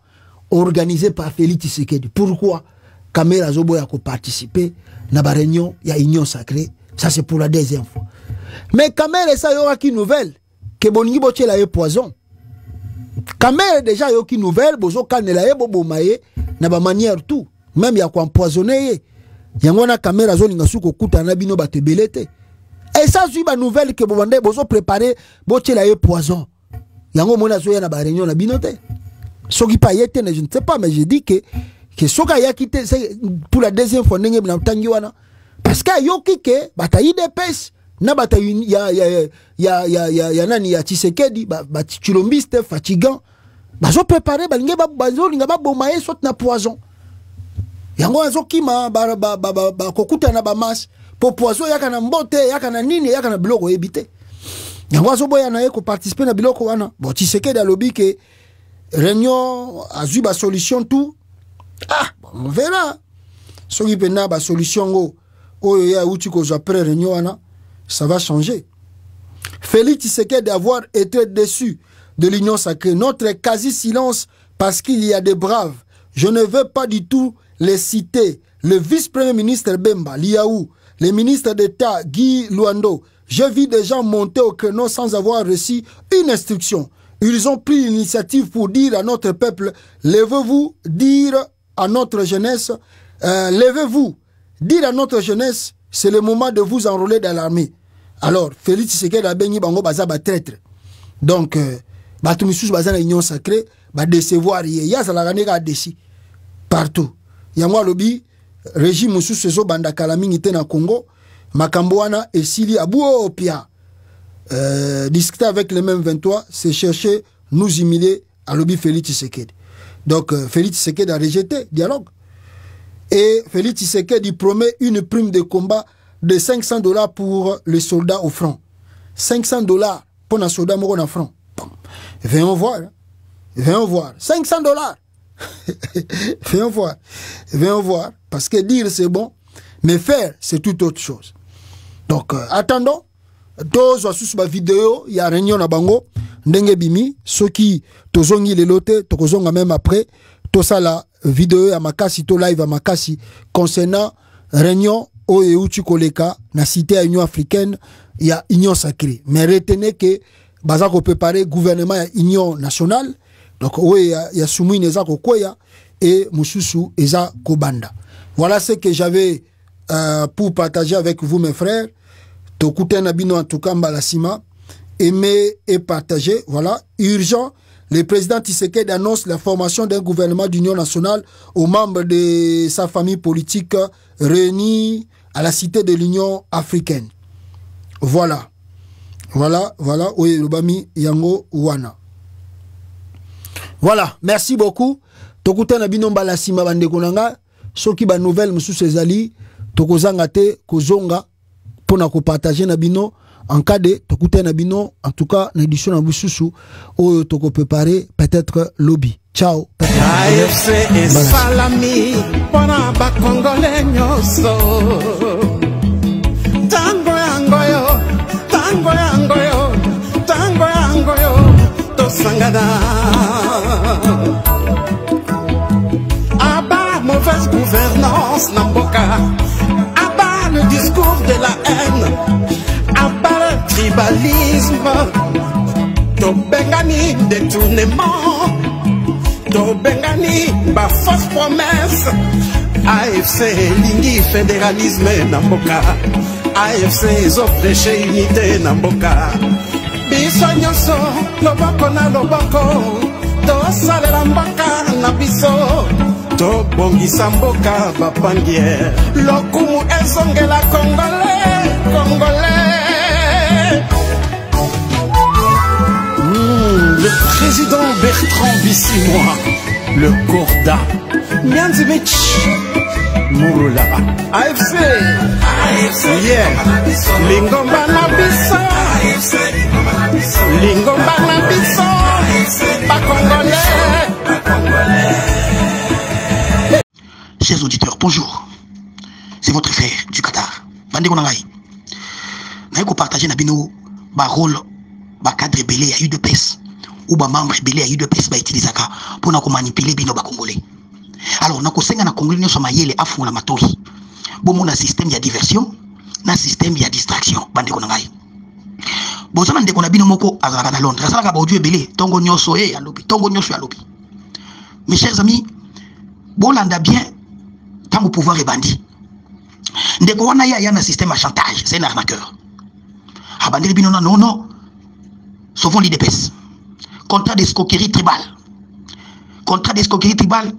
organisée par Félix Tshisekedi. Pourquoi Kamerhe azoboya ko participer na ba réunion ya Union Sacrée? Ça c'est pour la deuxième fois. Mais Kamerhe ça yora qui nouvelle que boningi boche la poison. Kamerhe déjà yoki nouvelle bozo kanela ye bobo maye na ba manière tout. Même ya ko empoisonner yango na Kamerhe azolinga suko kuta na bino batebelete. Et ça c'est ba nouvelle que bobande bozo préparer boche la poison. Yango mona zo ya na ba réunion na binote. Soki pa yete ne je ne sais pas mais je dis que soka ya kité c'est pour la deuxième fois ndenge na tangi wana parce que yoki ke batayi de pes na batayi ya nani ya Tshisekedi ba chilombiste fatigant bazo préparer balinge bazo linga ba bomaye soit na poison yango azokima ba kokuta na ba masse po poison yaka na mbote yaka na nini yaka na biloko ebité yango azoboya na ye ko participer na biloko wana bon Tshisekedi alobi ke réunion azu ba solution tout on verra soki pena ba solution go oyo ya uti ko après réunion wana ça va changer. Félix Tshisekedi d'avoir été déçu de l'Union Sacrée. Notre quasi-silence parce qu'il y a des braves. Je ne veux pas du tout les citer. Le vice-premier ministre Bemba, Liaou, le ministre d'État Guy Luando. Je vis des gens monter au créneau sans avoir reçu une instruction. Ils ont pris l'initiative pour dire à notre peuple, levez-vous, dire à notre jeunesse, levez-vous, dire à notre jeunesse, c'est le moment de vous enrôler dans l'armée. Alors, Félix Tshisekedi a béni bango baza ba traître. Donc, batumisusu baza na Union Sacrée, ba décevoir yé. Ya zalaka neka déci partout. Yango lobi régime mususu ezo banda kala mingi te na Congo, makambo wana esili abuo pia. Discuter avec les mêmes 23, c'est chercher nous humilier à lobi Félix Tshisekedi. Donc, Félix Tshisekedi a rejeté dialogue. Et Félix Tshisekedi promet une prime de combat de $500 pour les soldats au front. $500 pour un soldat mort en front. Venons voir. Venons voir. $500. Venons voir. Venons voir. Parce que dire c'est bon, mais faire c'est tout autre chose. Donc, attendons. Tous sous ma vidéo, il y a réunion à Bango. Ndenge bimi, ceux qui tozongi les lotes, tozonga même après, tout ça la vidéo à Makasi, tout live à Makasi, concernant réunion au Eutu Koleka, na cité à Union africaine, il y a Union Sacrée. Mais retenez que, Bazako préparer gouvernement Union nationale, donc, oui, il y a Soumou Neza Kokoya et Moussousou Eza Kobanda. Voilà ce que j'avais pour partager avec vous, mes frères. Tokuten Abino en tout cas, Mbalasima. Aimer et partager. Voilà. Urgent. Le président Tshisekedi annonce la formation d'un gouvernement d'union nationale aux membres de sa famille politique réunis à la cité de l'Union africaine. Voilà. Voilà. Voilà. Oui, Lubami Yango Wana. Voilà. Merci beaucoup. Tokuten Abino Mbalasima Bandekonanga. Soki ba nouvelle Moussou Sezali. Tokozanga te Kozonga. Pour nous partager Nabino en cas de Tokuten Nabino, en tout cas, l'édition à Boussoussou, où Toko préparer peut-être lobby. Ciao. AFC et Salami, pona ba Congolais nyoso. Tango yangoyo, tango yangoyo, tango yangoyo, to sangada. Aba mauvaise gouvernance Namboka. Le discours de la haine, à part le tribal. fédéralisme, tobengani détournement, tobengani ba fausse promesse. AFC lingi fédéralisme na mboka, AFC ezoprêche unité na mboka. Biso nyonso loboko na loboko, tosalela mboka na biso, tobongisa mboka bapangiere, lokumu ezongela congolais, congolais. Le président Bertrand Bissimois, le Corda, Nyanzimich, Mouroula, AFC, yeah, Lingomba na biso, Lingomba na biso, pas congolais. Chers auditeurs, bonjour. C'est votre frère du Qatar. Bande Konangai. Nous avons partagé notre rôle, notre cadre belé à UDPS ou nos membres belé à UDPS utiliser pour nous manipuler les Congolais. Alors, nous avons na Congolais nous sommes yele afu la matori. Bon, mon système de diversion, un système de distraction. Bande Konangai. Bon, ça m'a dit qu'on a bien moko à Londres. Ça l'a pas belé. Tongo nyoso e à l'opi. Tongo nyoso à l'opi. Mes chers amis, bon, l'anda bien. Tant au pouvoir est bandit. Dès qu'on a un système à chantage, c'est un arnaqueur. Abandonner bino non, non. Sauvons l'IDPS. Contrat d'escroquerie tribale. Contrat d'escroquerie tribale.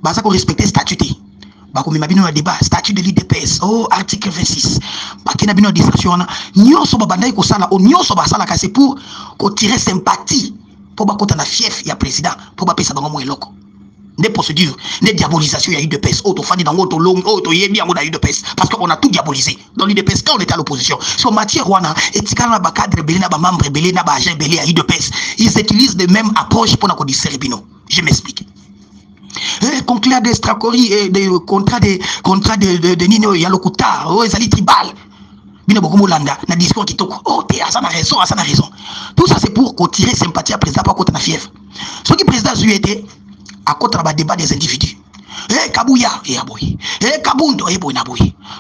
Bah ça qu'on respecte statuté. Bah comme il un débat, statut de l'IDPS. Oh, article 26. Bah qui n'a bien une distraction. Nyon so babandai ko sala, o nyon so ba sala c'est pour qu'on tire sympathie. Pour ba kota na fief ya président, pour ba pesa bango mo eloko. Des procédures, des diabolisations, il y a eu de peste. Auto fani dans auto long, auto yébi, on a eu de peste. Parce qu'on a tout diabolisé. Dans l'IDPS, quand on était à l'opposition. Sur matière, wana, et tikana ba cadre belé, na ba membre belé, na ba agent belé, il y a eu de peste. Ils utilisent les mêmes approches pour nous dire Serbino. Je m'explique. Conclure des stracories et des contrats de Nino Yalokuta, oh, ils allaient tribal. Bino beaucoup Molanda, na discours qui toque. Oh, ça a raison, ça a raison. Tout ça, c'est pour tirer sympathie à président, pas contre la fièvre. Ce qui président a été, à contre le débat des individus. Kabouya, Kabundo,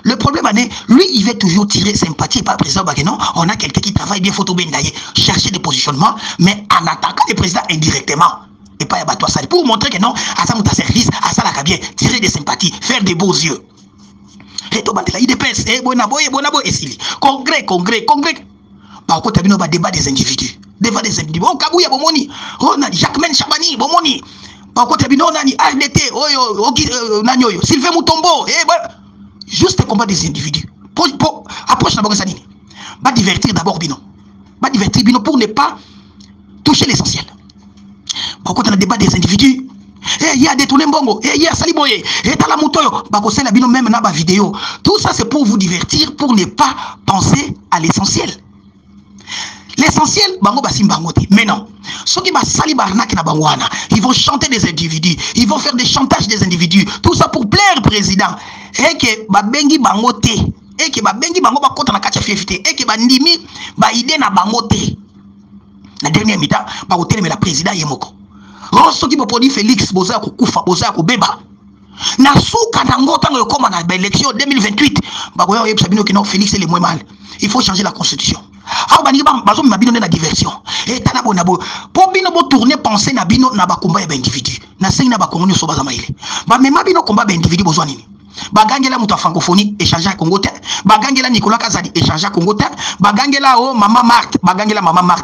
le problème, lui, il veut toujours tirer sympathie par le président Bageno. On a quelqu'un qui travaille bien, photo bendaye, chercher des positionnements, mais en attaquant le président indirectement. Et pas à ça pour montrer que non, à ça, mon service, à ça, la bien, tirer des sympathies, faire des beaux yeux. Et tout le IDPS, et Sili. Congrès. Par contre, il y a un débat des individus. Débat des individus. Oh, Kabouya, Bomoni. Oh, Jacquemin Chabani, Bomoni. Par contre, il y a un ANT, Sylvain Moutombo. Juste le combat des individus. Approche d'abord ça. Va divertir d'abord Bino. Va divertir Bino pour ne pas toucher l'essentiel. Par contre, dans le débat des individus, il y a des tournés mbongo, il y a Saliboye, il y a la Moutoyo, il y a même une vidéo. Tout ça, c'est pour vous divertir, pour ne pas penser à l'essentiel. L'essentiel, bango basim bangote. Mais non. Ceux qui sali barnak na bangwana, ils vont chanter des individus, ils vont faire des chantages des individus. Tout ça pour plaire au président. Et que babengi bangote, et que babengi bango ba kota na katia fiefité, et que bandimi ba idée na bangote. La dernière mi-temps, ba hôtel mais la président yemoko. Oh, ceux qui vont produire Félix Boza ko kufa, Boza ko beba. Na souka na ngota ngo koma na élection 2028. Ba ko yo sabino que non Félix est le moins mal. Il faut changer la constitution. Ah bani bazo mabino na diversion. Et tana bonabo. Pour bino bo tourner penser na bino na ba combat ba individu. Na sengi na ba kongo so baza maile. Ba mema bino combat ba individu besoin nini? Bagangela mutu francophonie échanger à Congo te. Bagangela Nicolas Kazadi échanger à Congo te. Bagangela oh Mama Marthe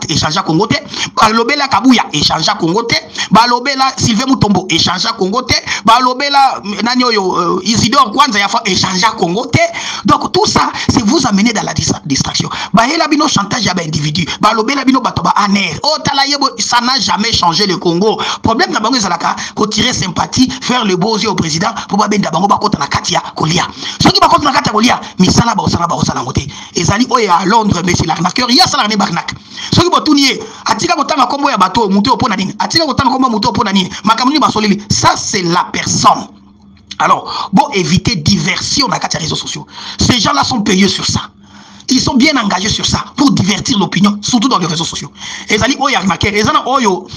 échanger à Congo te. Balobela Kabouya échanger à Congo te. Balobela Sylvain Moutombo échanger à Congo te. Balobela Nanyoyo Isidore Kwanza yafa échanger à Congo te. Donc tout ça c'est vous amener dans la distraction. Bahela bino chantage ya ba individu. Balobela bino batoba aner. Oh talayebo ça n'a jamais changé le Congo. Problème na bango ezalaka ko tirer sympathie, faire le beau yeux au président pour ba benda bango ba kota na Katia Kolia. Ceux qui va contre la Katia Kolia, mais ça là, et Zali, oh, à Londres, mais c'est l'arnaqueur, il y a ça là, les barnaques. Ceux qui vont tout nier, Atika Botama Kombo ya bateau, monter au Ponanine, Atika Botama Kombo monter au Ponanine, Makamuni Basolili, ça c'est la personne. Alors, bon, éviter diversion dans les réseaux sociaux. Ces gens-là sont payés sur ça. Ils sont bien engagés sur ça pour divertir l'opinion, surtout dans les réseaux sociaux. Et ça dit, oh, il y a remarqué, et ça, oh, yo,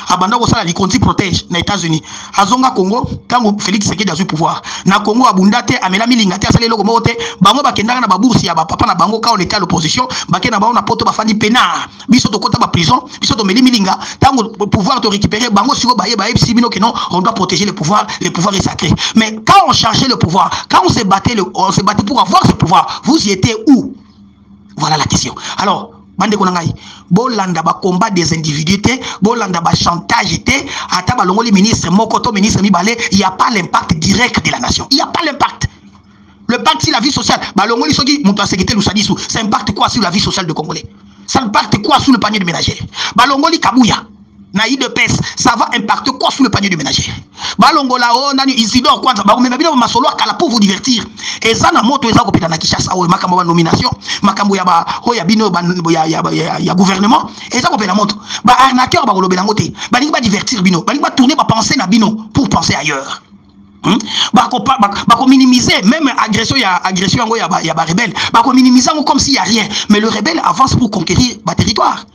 abandon ça, la Conti protège, les États-Unis. Azonga Congo, quand Félix Tshisekedi a eu pouvoir, na Congo, abundate, amela milingate, asale loko mote, bango bakendanga na baboursi ya papa na bango quand on était à l'opposition, bakena bango na poto bafandi pena, biso to kota ba prison, biso to meli milinga, tango pouvoir te récupérer, bango siko baye sibino que non, on doit protéger le pouvoir est sacré. Mais quand on cherchait le pouvoir, quand on se battait pour avoir ce pouvoir, vous y étiez où? Voilà la question. Alors, bande konangai, bolanda ba combat des individus, bolanda ba chantage, ata ba longoli ministre, mokoto ministre mibale, il n'y a pas l'impact direct de la nation. Il n'y a pas l'impact. Le pacte sur la vie sociale, ba longoli soki monto sécurité lusadisu, ça impacte quoi sur la vie sociale de Congolais? Ça impacte quoi sur le panier de ménagère? Ba longoli Kabouya, naï de pes, ça va impacter quoi sur le panier de ménagère? Balongola o nani Isidore kwanza ba mena bino masolo kala pour vous divertir. Et ça na moto eza ko peta na Kinshasa o makambo ba nomination, makambo ya ba o ya bino ya gouvernement, et ça ko peta moto. Ba arnaqueur ba kolobela ngote, ba lingi ba divertir bino, ba lingi ba tourner ba penser na bino pour penser ailleurs. Ba ko minimiser même agression ya ba rebelle, ba ko minimiser comme s'il y a rien, mais le rebelle avance pour conquérir ba territoire.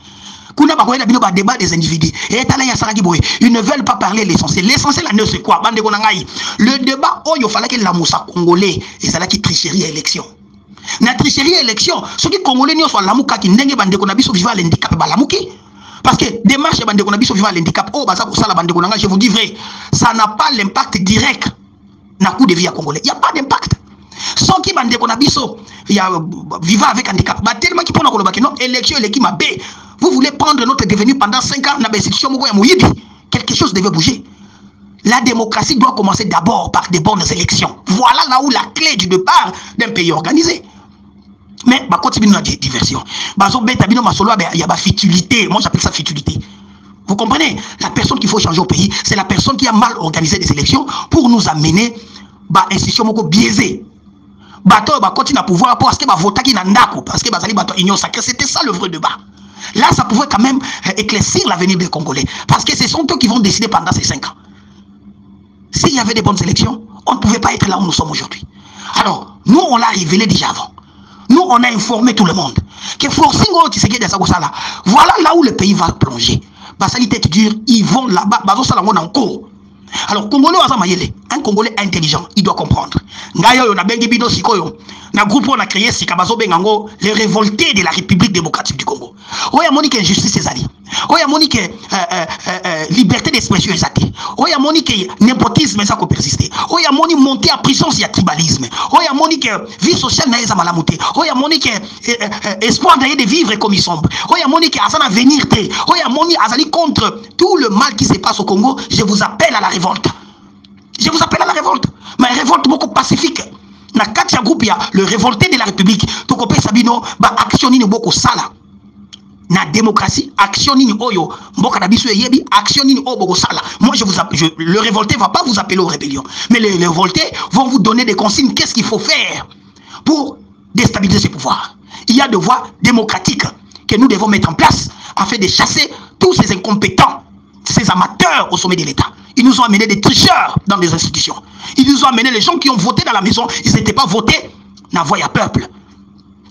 Kuna ba koyela bino ba débat des individus et tala ya saraki boy, ils ne veulent pas parler l'essentiel. L'essentiel là c'est quoi? Bande konangai. Le débat oyo fallait que la moussa congolais et ça là qui tricherie à élection. Na tricherie à élection, ceux qui congolais nyo soit lamuka ki ndenge bande kona biso vivant l'handicap ba lamuki. Parce que démarche bande kona biso vivant l'handicap, oh baza ko sala bande konangai, je vous dis vrai, ça n'a pas l'impact direct na coup de vie à congolais. Il y a pas d'impact. Sans qui bande kona biso ya vivant avec handicap, ba tellement qui pona ko lobaki non élection eleki mabe. Vous voulez prendre notre devenir pendant 5 ans, quelque chose devait bouger. La démocratie doit commencer d'abord par des bonnes élections. Voilà là où la clé du départ d'un pays organisé. Mais bah, quand il y a une diversion, il y a une futilité. Moi j'appelle ça futilité. Vous comprenez? La personne qu'il faut changer au pays, c'est la personne qui a mal organisé des élections pour nous amener à une institution biaisée. Bato va continuer à pouvoir parce que va voter qui n'a parce que bazali bato union sacrée, c'était ça le vrai débat. Là, ça pouvait quand même éclaircir l'avenir des Congolais. Parce que ce sont eux qui vont décider pendant ces 5 ans. S'il y avait des bonnes élections, on ne pouvait pas être là où nous sommes aujourd'hui. Alors, nous, on l'a révélé déjà avant. Nous, on a informé tout le monde. Que Forcingo, tu sais que voilà là où le pays va plonger. Basali tête dure, ils vont là-bas, Bazo Salamon encore. Alors, Congolais, un Congolais intelligent, il doit comprendre. Ngayo, na bengi bido sikoyo. Na groupe on a créé Sikabazo Bengango, les révoltés de la République démocratique du Congo. Oya monique injustice ezali. Oya monique liberté d'expression ezali. Oya monique népotisme ça peut persister. Oya monique monter en prison s'il y a tribalisme. Oya monique vie sociale na eza malamuté. Oya monique espoir d'aller de vivre comme ils sont. Oya monique asana venir té. Oya monique azali contre tout le mal qui se passe au Congo. Je vous appelle à la révolte. Je vous appelle à la révolte. Mais révolte beaucoup pacifique. Na katia groupe ya le révolté de la République. Toko Sabino ba action ni beaucoup sala. Na démocratie action ni oyo mboka na biso yebi action ni oboko sala. Moi le révolté va pas vous appeler aux rébellions, mais les révoltés vont vous donner des consignes. Qu'est-ce qu'il faut faire pour déstabiliser ce pouvoir? Il y a des voies démocratiques que nous devons mettre en place afin de chasser tous ces incompétents, ces amateurs au sommet de l'État. Ils nous ont amené des tricheurs dans les institutions. Ils nous ont amené les gens qui ont voté dans la maison. Ils n'étaient pas votés dans la voie à peuple.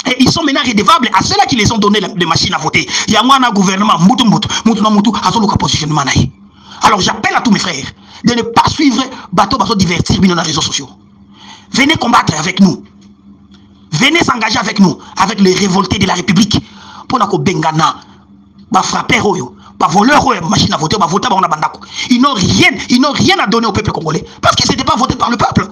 Et ils sont maintenant redevables à ceux-là qui les ont donné les machines à voter. Il y a un gouvernement, positionnement. Alors j'appelle à tous mes frères de ne pas suivre bateau divertir dans les réseaux sociaux. Venez combattre avec nous. Venez s'engager avec nous, avec les révoltés de la République. Pour nous bengana, frapper oyo. Voleurs, machine à voter, ils n'ont rien à donner au peuple congolais parce que ce n'était pas voté par le peuple.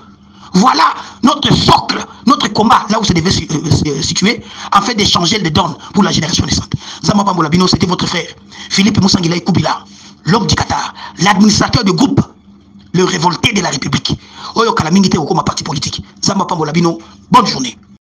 Voilà notre socle, notre combat, là où ça devait se situer, en fait d'échanger les dons pour la génération naissante. Zama Pambolabino, c'était votre frère, Philippe Moussangila Koubila, l'homme du Qatar, l'administrateur du groupe, le révolté de la République. Oyo Kalamingite au parti politique. Zama Pambolabino, bonne journée.